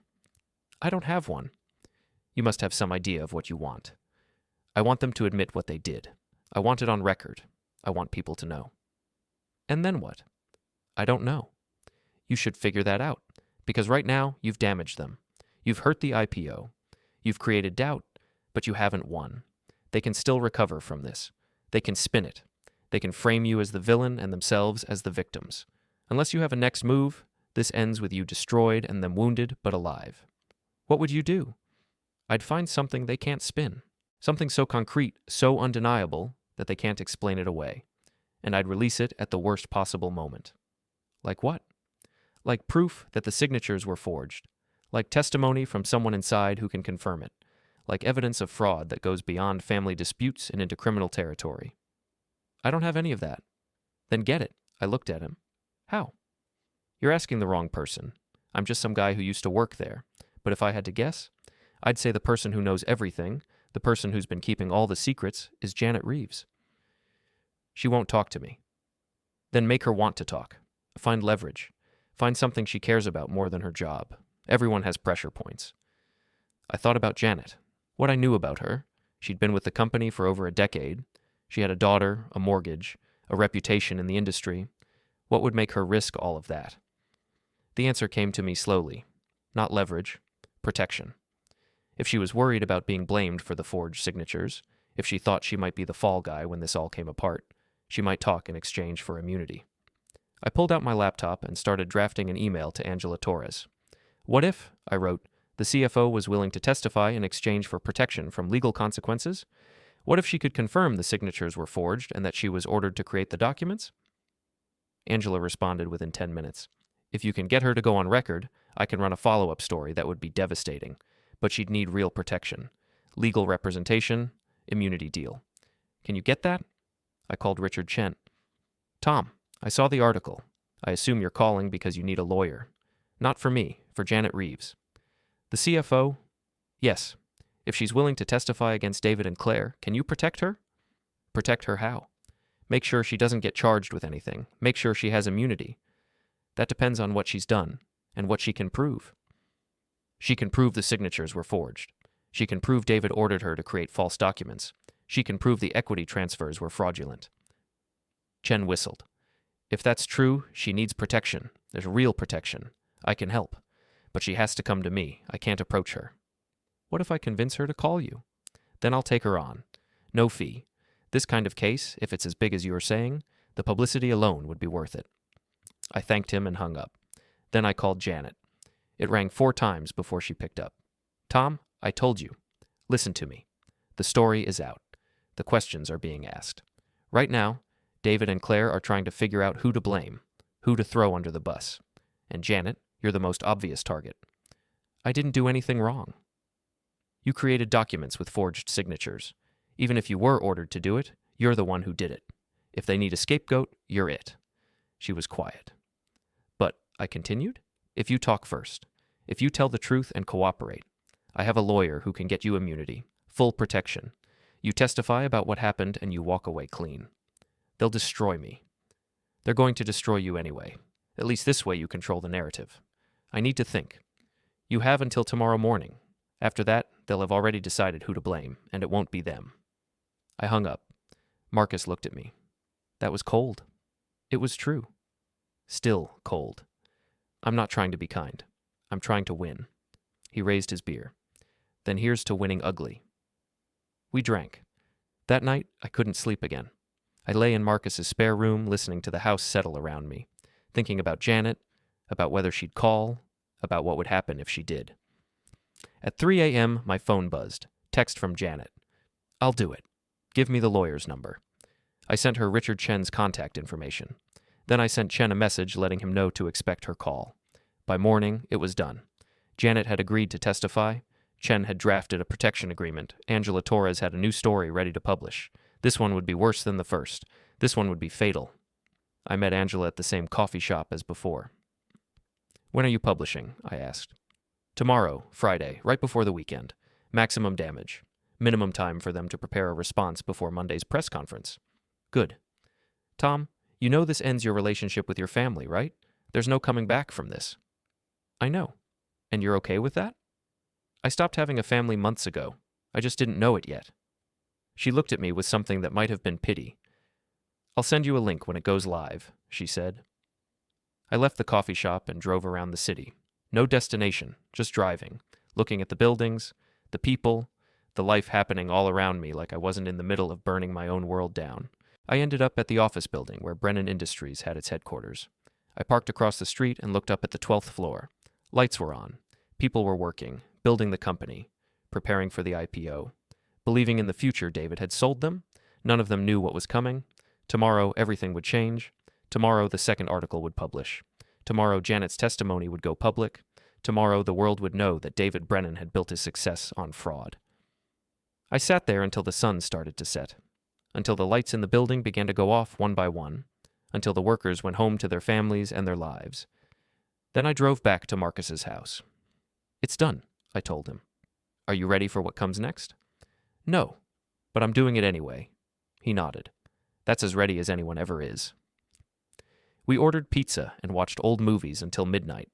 I don't have one. You must have some idea of what you want. I want them to admit what they did. I want it on record. I want people to know. And then what? I don't know. You should figure that out, because right now you've damaged them. You've hurt the IPO. You've created doubt, but you haven't won. They can still recover from this. They can spin it. They can frame you as the villain and themselves as the victims. Unless you have a next move, this ends with you destroyed and them wounded but alive. What would you do? I'd find something they can't spin. Something so concrete, so undeniable, that they can't explain it away. And I'd release it at the worst possible moment. Like what? Like proof that the signatures were forged. Like testimony from someone inside who can confirm it. Like evidence of fraud that goes beyond family disputes and into criminal territory. I don't have any of that. Then get it. I looked at him. How? You're asking the wrong person. I'm just some guy who used to work there. But if I had to guess, I'd say the person who knows everything, the person who's been keeping all the secrets, is Janet Reeves. She won't talk to me. Then make her want to talk. Find leverage. Find something she cares about more than her job. Everyone has pressure points. I thought about Janet. What I knew about her. She'd been with the company for over a decade. She had a daughter, a mortgage, a reputation in the industry. What would make her risk all of that? The answer came to me slowly. Not leverage. Protection. If she was worried about being blamed for the forged signatures, if she thought she might be the fall guy when this all came apart, she might talk in exchange for immunity. I pulled out my laptop and started drafting an email to Angela Torres. What if, I wrote, the CFO was willing to testify in exchange for protection from legal consequences? What if she could confirm the signatures were forged and that she was ordered to create the documents? Angela responded within 10 minutes. If you can get her to go on record, I can run a follow-up story that would be devastating. but she'd need real protection. Legal representation, immunity deal. Can you get that? I called Richard Chent. Tom, I saw the article. I assume you're calling because you need a lawyer. Not for me, for Janet Reeves. The CFO? Yes. If she's willing to testify against David and Claire, can you protect her? Protect her how? Make sure she doesn't get charged with anything. Make sure she has immunity. That depends on what she's done and what she can prove. She can prove the signatures were forged. She can prove David ordered her to create false documents. She can prove the equity transfers were fraudulent. Chen whistled. If that's true, she needs protection. There's real protection. I can help. But she has to come to me. I can't approach her. What if I convince her to call you? Then I'll take her on. No fee. This kind of case, if it's as big as you're saying, the publicity alone would be worth it. I thanked him and hung up. Then I called Janet. It rang 4 times before she picked up. Tom, I told you. Listen to me. The story is out. The questions are being asked. Right now, David and Claire are trying to figure out who to blame, who to throw under the bus. And Janet, you're the most obvious target. I didn't do anything wrong. You created documents with forged signatures. Even if you were ordered to do it, you're the one who did it. If they need a scapegoat, you're it. She was quiet. But, I continued, if you talk first, if you tell the truth and cooperate, I have a lawyer who can get you immunity, full protection. You testify about what happened and you walk away clean. They'll destroy me. They're going to destroy you anyway. At least this way you control the narrative. I need to think. You have until tomorrow morning. After that, they'll have already decided who to blame, and it won't be them. I hung up. Marcus looked at me. That was cold. It was true. Still cold. I'm not trying to be kind. I'm trying to win. He raised his beer. Then here's to winning ugly. We drank. That night, I couldn't sleep again. I lay in Marcus's spare room listening to the house settle around me, thinking about Janet, about whether she'd call, about what would happen if she did. At 3 a.m., my phone buzzed. Text from Janet. I'll do it. Give me the lawyer's number. I sent her Richard Chen's contact information. Then I sent Chen a message letting him know to expect her call. By morning, it was done. Janet had agreed to testify. Chen had drafted a protection agreement. Angela Torres had a new story ready to publish. This one would be worse than the first. This one would be fatal. I met Angela at the same coffee shop as before. When are you publishing? I asked. Tomorrow, Friday, right before the weekend. Maximum damage. Minimum time for them to prepare a response before Monday's press conference. Good. Tom, you know this ends your relationship with your family, right? There's no coming back from this. I know. And you're okay with that? I stopped having a family months ago. I just didn't know it yet. She looked at me with something that might have been pity. I'll send you a link when it goes live, she said. I left the coffee shop and drove around the city. No destination, just driving, looking at the buildings, the people, the life happening all around me like I wasn't in the middle of burning my own world down. I ended up at the office building where Brennan Industries had its headquarters. I parked across the street and looked up at the 12th floor. Lights were on. People were working, building the company, preparing for the IPO. Believing in the future David had sold them. None of them knew what was coming. Tomorrow, everything would change. Tomorrow, the second article would publish. Tomorrow, Janet's testimony would go public. Tomorrow, the world would know that David Brennan had built his success on fraud. I sat there until the sun started to set, until the lights in the building began to go off one by one, until the workers went home to their families and their lives. Then I drove back to Marcus's house. It's done, I told him. Are you ready for what comes next? No, but I'm doing it anyway. He nodded. That's as ready as anyone ever is. We ordered pizza and watched old movies until midnight,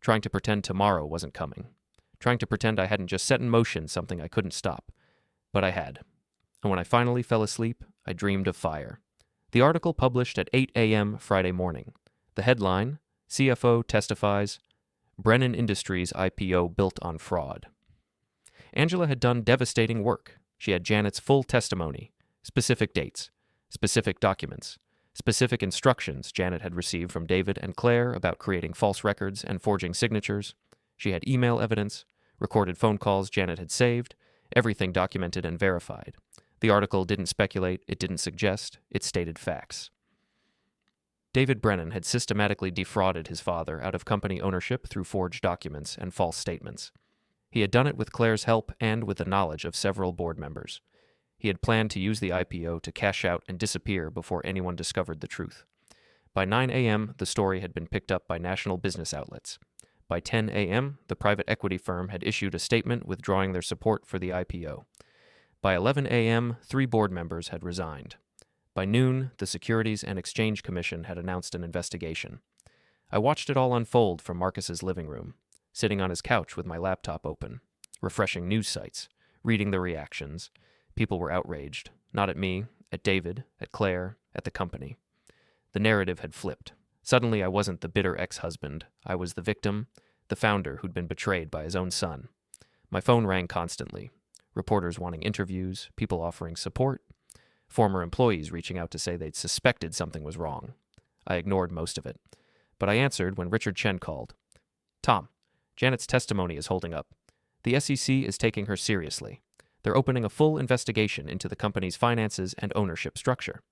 trying to pretend tomorrow wasn't coming, trying to pretend I hadn't just set in motion something I couldn't stop. But I had. And when I finally fell asleep, I dreamed of fire. The article published at 8 a.m. Friday morning. The headline, CFO testifies, Brennan Industries IPO built on fraud. Angela had done devastating work. She had Janet's full testimony, specific dates, specific documents, specific instructions Janet had received from David and Claire about creating false records and forging signatures. She had email evidence, recorded phone calls Janet had saved, everything documented and verified. The article didn't speculate, it didn't suggest, it stated facts. David Brennan had systematically defrauded his father out of company ownership through forged documents and false statements. He had done it with Claire's help and with the knowledge of several board members. He had planned to use the IPO to cash out and disappear before anyone discovered the truth. By 9 a.m., the story had been picked up by national business outlets. By 10 a.m., the private equity firm had issued a statement withdrawing their support for the IPO. By 11 a.m., 3 board members had resigned. By noon, the Securities and Exchange Commission had announced an investigation. I watched it all unfold from Marcus's living room, sitting on his couch with my laptop open, refreshing news sites, reading the reactions. People were outraged, not at me, at David, at Claire, at the company. The narrative had flipped. Suddenly I wasn't the bitter ex-husband. I was the victim, the founder who'd been betrayed by his own son. My phone rang constantly. Reporters wanting interviews, people offering support, former employees reaching out to say they'd suspected something was wrong. I ignored most of it. But I answered when Richard Chen called. "Tom, Janet's testimony is holding up. The SEC is taking her seriously. They're opening a full investigation into the company's finances and ownership structure.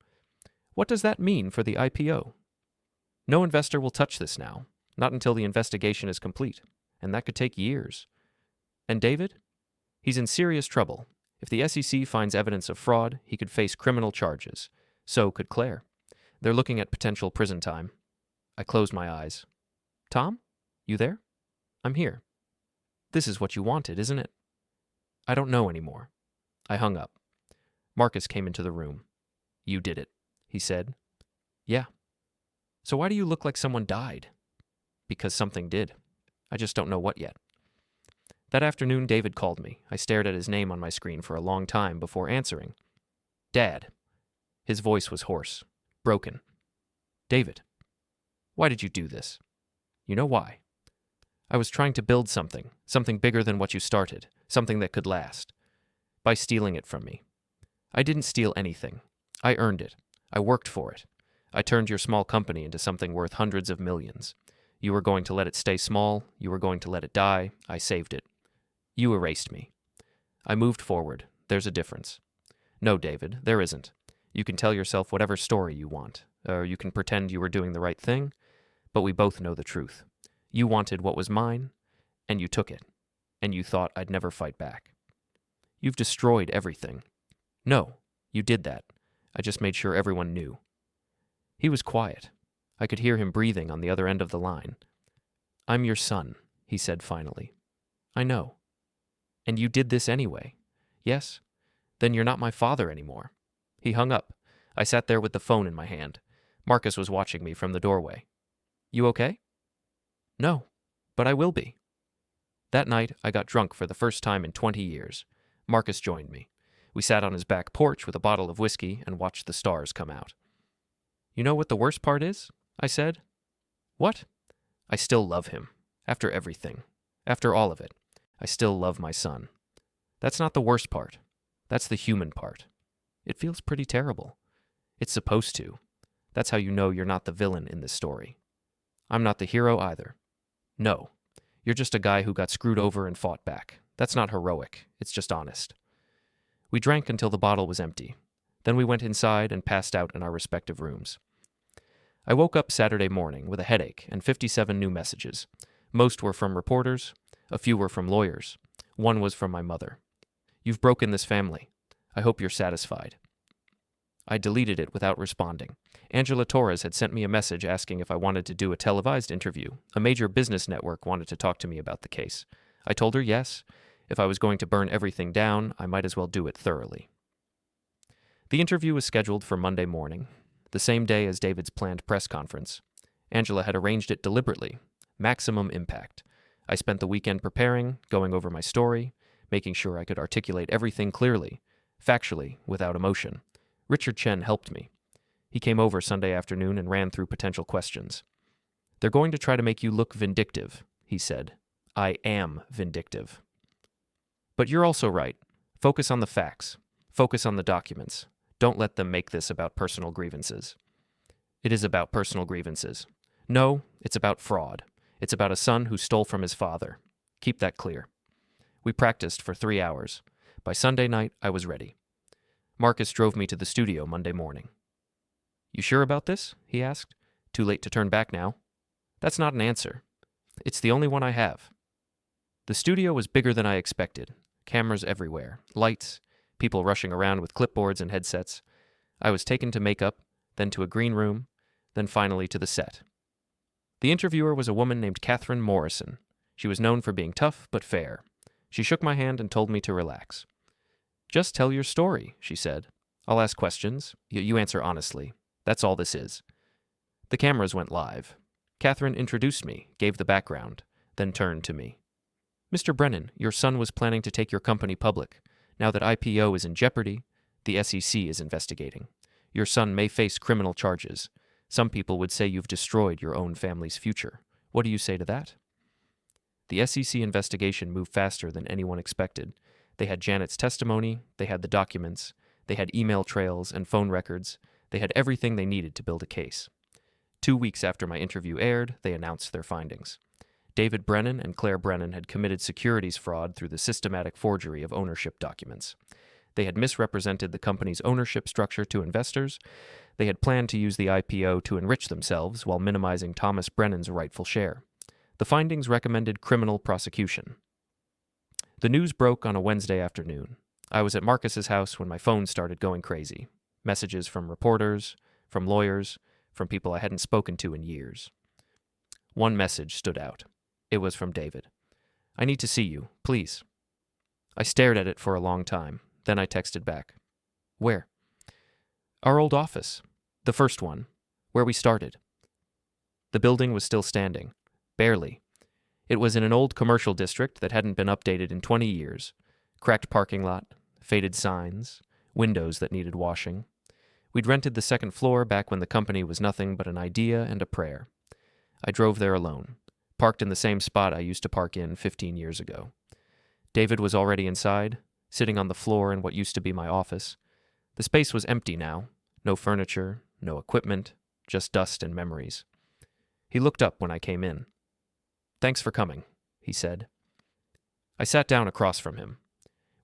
What does that mean for the IPO? No investor will touch this now, not until the investigation is complete, and that could take years. And David? He's in serious trouble. If the SEC finds evidence of fraud, he could face criminal charges. So could Claire. They're looking at potential prison time." I closed my eyes. "Tom? You there?" "I'm here." "This is what you wanted, isn't it?" "I don't know anymore." I hung up. Marcus came into the room. "You did it," he said. "Yeah." "So why do you look like someone died?" "Because something did. I just don't know what yet." That afternoon, David called me. I stared at his name on my screen for a long time before answering. "Dad." His voice was hoarse, broken. "David, why did you do this?" "You know why." "I was trying to build something bigger than what you started, something that could last. By stealing it from me. I didn't steal anything. I earned it. I worked for it. I turned your small company into something worth hundreds of millions. You were going to let it stay small. You were going to let it die. I saved it. You erased me. I moved forward. There's a difference." "No, David, there isn't. You can tell yourself whatever story you want, or you can pretend you were doing the right thing, but we both know the truth. You wanted what was mine, and you took it, and you thought I'd never fight back. You've destroyed everything." "No, you did that. I just made sure everyone knew." He was quiet. I could hear him breathing on the other end of the line. "I'm your son," he said finally. "I know. And you did this anyway. Yes? Then you're not my father anymore." He hung up. I sat there with the phone in my hand. Marcus was watching me from the doorway. "You okay?" "No, but I will be." That night, I got drunk for the first time in 20 years. Marcus joined me. We sat on his back porch with a bottle of whiskey and watched the stars come out. "You know what the worst part is?" I said. "What?" "I still love him. After everything. After all of it. I still love my son. That's not the worst part. That's the human part. It feels pretty terrible. It's supposed to. That's how you know you're not the villain in this story. I'm not the hero either. No. You're just a guy who got screwed over and fought back. That's not heroic. It's just honest." We drank until the bottle was empty. Then we went inside and passed out in our respective rooms. I woke up Saturday morning with a headache and 57 new messages. Most were from reporters. A few were from lawyers. One was from my mother. "You've broken this family. I hope you're satisfied." I deleted it without responding. Angela Torres had sent me a message asking if I wanted to do a televised interview. A major business network wanted to talk to me about the case. I told her yes. If I was going to burn everything down, I might as well do it thoroughly. The interview was scheduled for Monday morning, the same day as David's planned press conference. Angela had arranged it deliberately. Maximum impact. I spent the weekend preparing, going over my story, making sure I could articulate everything clearly, factually, without emotion. Richard Chen helped me. He came over Sunday afternoon and ran through potential questions. "They're going to try to make you look vindictive," he said. "I am vindictive. But you're also right. Focus on the facts. Focus on the documents. Don't let them make this about personal grievances." "It is about personal grievances." "No, it's about fraud. It's about a son who stole from his father. Keep that clear." We practiced for 3 hours. By Sunday night, I was ready. Marcus drove me to the studio Monday morning. "You sure about this?" he asked. "Too late to turn back now?" "That's not an answer. It's the only one I have." The studio was bigger than I expected. Cameras everywhere, lights, people rushing around with clipboards and headsets. I was taken to makeup, then to a green room, then finally to the set. The interviewer was a woman named Catherine Morrison. She was known for being tough but fair. She shook my hand and told me to relax. "Just tell your story," she said. "I'll ask questions. You answer honestly. That's all this is." The cameras went live. Catherine introduced me, gave the background, then turned to me. "Mr. Brennan, your son was planning to take your company public. Now that IPO is in jeopardy, the SEC is investigating. Your son may face criminal charges. Some people would say you've destroyed your own family's future. What do you say to that?" The SEC investigation moved faster than anyone expected. They had Janet's testimony, they had the documents, they had email trails and phone records, they had everything they needed to build a case. 2 weeks after my interview aired, they announced their findings. David Brennan and Claire Brennan had committed securities fraud through the systematic forgery of ownership documents. They had misrepresented the company's ownership structure to investors. They had planned to use the IPO to enrich themselves while minimizing Thomas Brennan's rightful share. The findings recommended criminal prosecution. The news broke on a Wednesday afternoon. I was at Marcus's house when my phone started going crazy. Messages from reporters, from lawyers, from people I hadn't spoken to in years. One message stood out. It was from David. "I need to see you, please." I stared at it for a long time. Then I texted back. "Where?" "Our old office. The first one. Where we started." The building was still standing. Barely. It was in an old commercial district that hadn't been updated in 20 years. Cracked parking lot, faded signs, windows that needed washing. We'd rented the second floor back when the company was nothing but an idea and a prayer. I drove there alone, parked in the same spot I used to park in 15 years ago. David was already inside, sitting on the floor in what used to be my office. The space was empty now. No furniture, no equipment, just dust and memories. He looked up when I came in. "Thanks for coming," he said. I sat down across from him.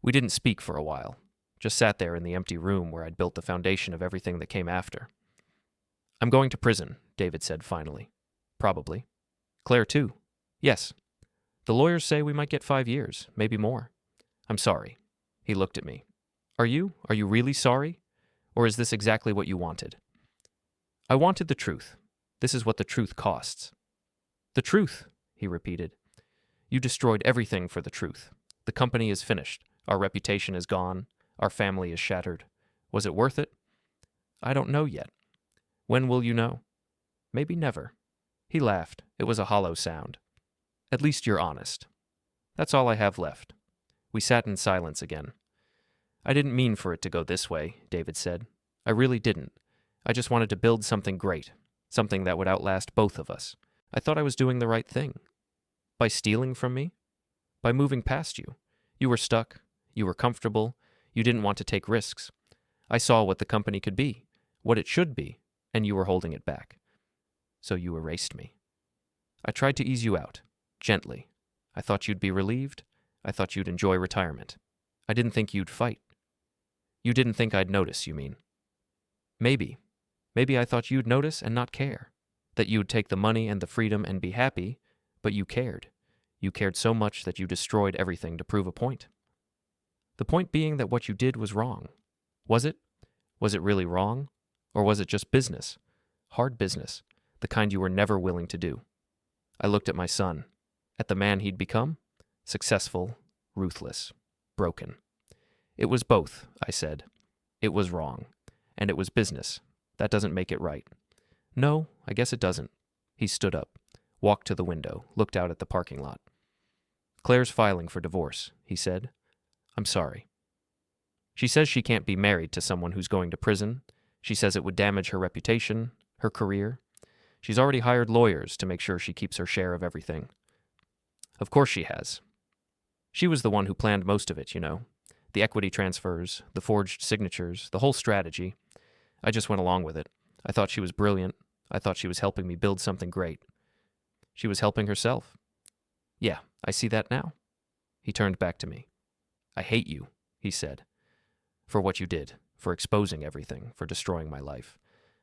We didn't speak for a while, just sat there in the empty room where I'd built the foundation of everything that came after. "I'm going to prison," David said finally. "Probably." "Claire too?" "Yes. The lawyers say we might get 5 years, maybe more." "I'm sorry." He looked at me. Are you really sorry? Or is this exactly what you wanted?" "I wanted the truth. This is what the truth costs." "The truth," he repeated. "You destroyed everything for the truth. The company is finished. Our reputation is gone. Our family is shattered. Was it worth it?" "I don't know yet." "When will you know?" "Maybe never." He laughed. It was a hollow sound. "At least you're honest." "That's all I have left." We sat in silence again. "I didn't mean for it to go this way," David said. "I really didn't. I just wanted to build something great, something that would outlast both of us. I thought I was doing the right thing. By stealing from me? By moving past you. You were stuck. You were comfortable. You didn't want to take risks. I saw what the company could be, what it should be, and you were holding it back. So you erased me. I tried to ease you out, gently. I thought you'd be relieved. I thought you'd enjoy retirement. I didn't think you'd fight. You didn't think I'd notice, you mean? Maybe. Maybe I thought you'd notice and not care. That you'd take the money and the freedom and be happy, but you cared. You cared so much that you destroyed everything to prove a point. The point being that what you did was wrong. Was it? Was it really wrong? Or was it just business? Hard business, the kind you were never willing to do. I looked at my son, at the man he'd become, successful, ruthless, broken. It was both, I said. It was wrong. And it was business. That doesn't make it right. No, I guess it doesn't. He stood up, walked to the window, looked out at the parking lot. Claire's filing for divorce, he said. I'm sorry. She says she can't be married to someone who's going to prison. She says it would damage her reputation, her career. She's already hired lawyers to make sure she keeps her share of everything. Of course she has. She was the one who planned most of it, you know. The equity transfers, the forged signatures, the whole strategy. I just went along with it. I thought she was brilliant. I thought she was helping me build something great. She was helping herself. Yeah, I see that now. He turned back to me. I hate you, he said, for what you did, for exposing everything, for destroying my life.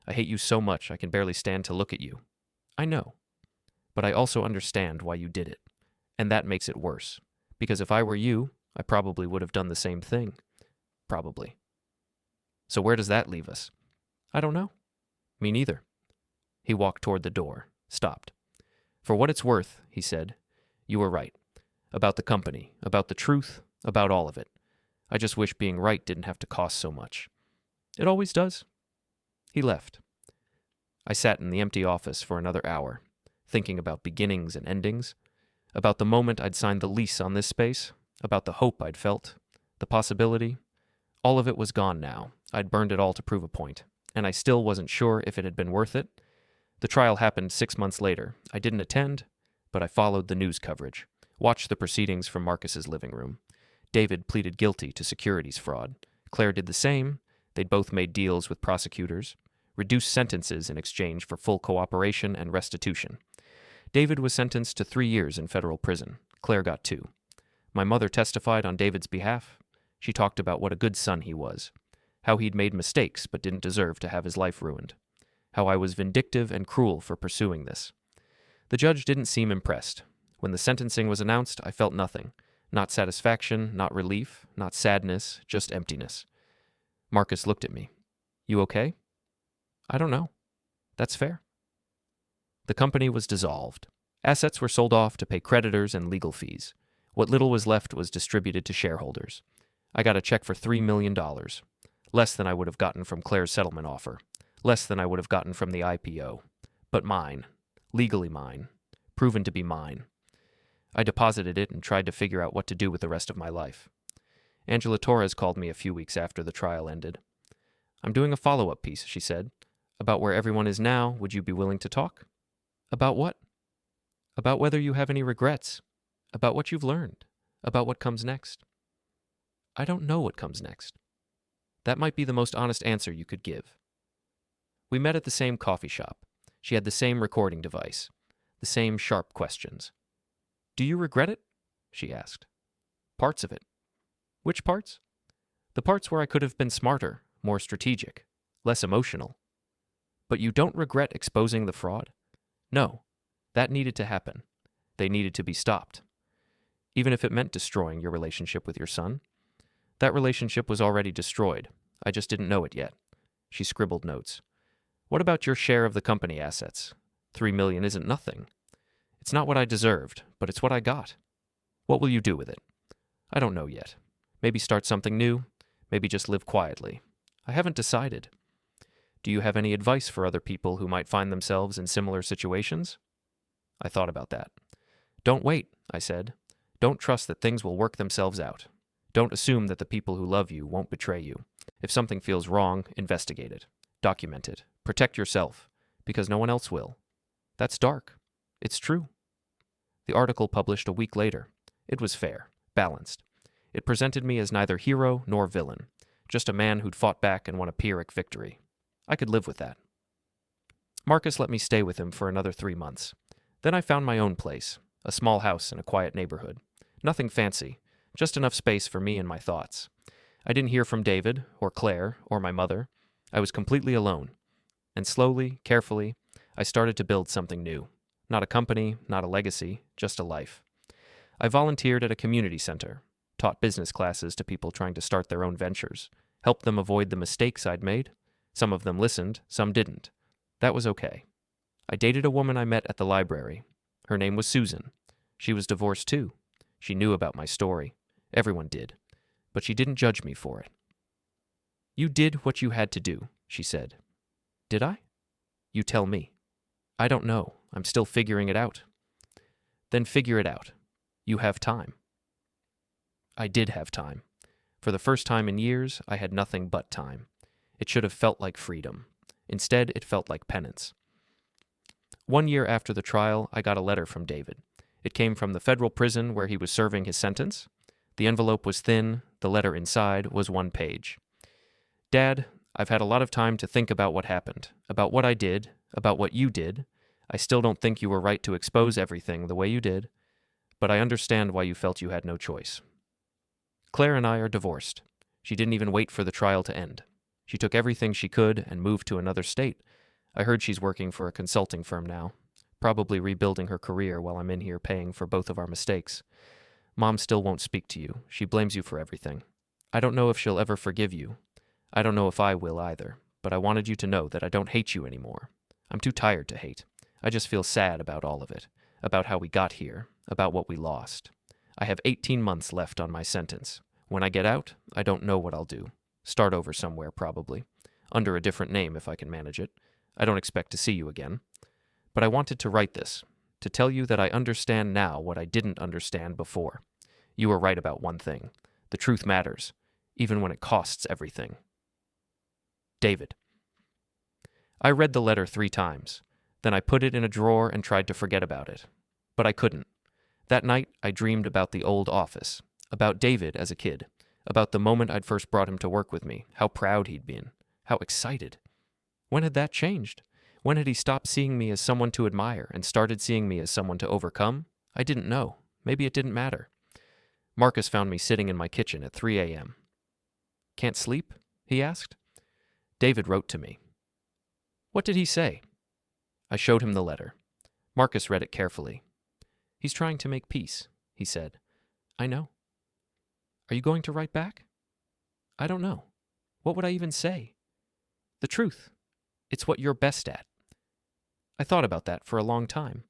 I hate you so much I can barely stand to look at you. I know. But I also understand why you did it. And that makes it worse. Because if I were you, I probably would have done the same thing. Probably. So where does that leave us? I don't know. Me neither. He walked toward the door, stopped. For what it's worth, he said, you were right. About the company, about the truth, about all of it. I just wish being right didn't have to cost so much. It always does. He left. I sat in the empty office for another hour, thinking about beginnings and endings, about the moment I'd signed the lease on this space, about the hope I'd felt, the possibility. All of it was gone now. I'd burned it all to prove a point, and I still wasn't sure if it had been worth it. The trial happened 6 months later. I didn't attend, but I followed the news coverage, watched the proceedings from Marcus's living room. David pleaded guilty to securities fraud. Claire did the same. They'd both made deals with prosecutors, reduced sentences in exchange for full cooperation and restitution. David was sentenced to 3 years in federal prison. Claire got 2. My mother testified on David's behalf. She talked about what a good son he was, how he'd made mistakes but didn't deserve to have his life ruined, how I was vindictive and cruel for pursuing this. The judge didn't seem impressed. When the sentencing was announced, I felt nothing. Not satisfaction, not relief, not sadness, just emptiness. Marcus looked at me. You okay? I don't know. That's fair. The company was dissolved. Assets were sold off to pay creditors and legal fees. What little was left was distributed to shareholders. I got a check for $3 million, less than I would have gotten from Claire's settlement offer, less than I would have gotten from the IPO. But mine, legally mine, proven to be mine. I deposited it and tried to figure out what to do with the rest of my life. Angela Torres called me a few weeks after the trial ended. I'm doing a follow-up piece, she said. About where everyone is now, would you be willing to talk? About what? About whether you have any regrets. About what you've learned. About what comes next. I don't know what comes next. That might be the most honest answer you could give. We met at the same coffee shop. She had the same recording device. The same sharp questions. Do you regret it? She asked. Parts of it. Which parts? The parts where I could have been smarter, more strategic, less emotional. But you don't regret exposing the fraud? No. That needed to happen. They needed to be stopped. Even if it meant destroying your relationship with your son. That relationship was already destroyed. I just didn't know it yet. She scribbled notes. What about your share of the company assets? $3 million isn't nothing. It's not what I deserved, but it's what I got. What will you do with it? I don't know yet. Maybe start something new. Maybe just live quietly. I haven't decided. Do you have any advice for other people who might find themselves in similar situations? I thought about that. Don't wait, I said. Don't trust that things will work themselves out. Don't assume that the people who love you won't betray you. If something feels wrong, investigate it. Document it. Protect yourself, because no one else will. That's dark. It's true. The article published a week later. It was fair, balanced. It presented me as neither hero nor villain, just a man who'd fought back and won a Pyrrhic victory. I could live with that. Marcus let me stay with him for another 3 months. Then I found my own place, a small house in a quiet neighborhood. Nothing fancy, just enough space for me and my thoughts. I didn't hear from David, or Claire, or my mother. I was completely alone. And slowly, carefully, I started to build something new. Not a company, not a legacy, just a life. I volunteered at a community center, taught business classes to people trying to start their own ventures, helped them avoid the mistakes I'd made. Some of them listened, some didn't. That was okay. I dated a woman I met at the library. Her name was Susan. She was divorced too. She knew about my story. Everyone did. But she didn't judge me for it. You did what you had to do, she said. Did I? You tell me. I don't know. I'm still figuring it out. Then figure it out. You have time. I did have time. For the first time in years, I had nothing but time. It should have felt like freedom. Instead, it felt like penance. 1 year after the trial, I got a letter from David. It came from the federal prison where he was serving his sentence. The envelope was thin. The letter inside was 1 page. Dad, I've had a lot of time to think about what happened, about what I did, about what you did. I still don't think you were right to expose everything the way you did, but I understand why you felt you had no choice. Claire and I are divorced. She didn't even wait for the trial to end. She took everything she could and moved to another state. I heard she's working for a consulting firm now. probably rebuilding her career while I'm in here paying for both of our mistakes. Mom still won't speak to you. She blames you for everything. I don't know if she'll ever forgive you. I don't know if I will either, but I wanted you to know that I don't hate you anymore. I'm too tired to hate. I just feel sad about all of it, about how we got here, about what we lost. I have 18 months left on my sentence. When I get out, I don't know what I'll do. Start over somewhere, probably. Under a different name if I can manage it. I don't expect to see you again. But I wanted to write this, to tell you that I understand now what I didn't understand before. You were right about one thing. The truth matters, even when it costs everything. David. I read the letter 3 times. Then I put it in a drawer and tried to forget about it. But I couldn't. That night, I dreamed about the old office, about David as a kid, about the moment I'd first brought him to work with me, how proud he'd been, how excited. When had that changed? When had he stopped seeing me as someone to admire and started seeing me as someone to overcome? I didn't know. Maybe it didn't matter. Marcus found me sitting in my kitchen at 3 a.m. "Can't sleep?" he asked. David wrote to me. What did he say? I showed him the letter. Marcus read it carefully. He's trying to make peace, he said. I know. Are you going to write back? I don't know. What would I even say? The truth. It's what you're best at. I thought about that for a long time.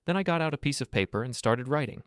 Then I got out a piece of paper and started writing.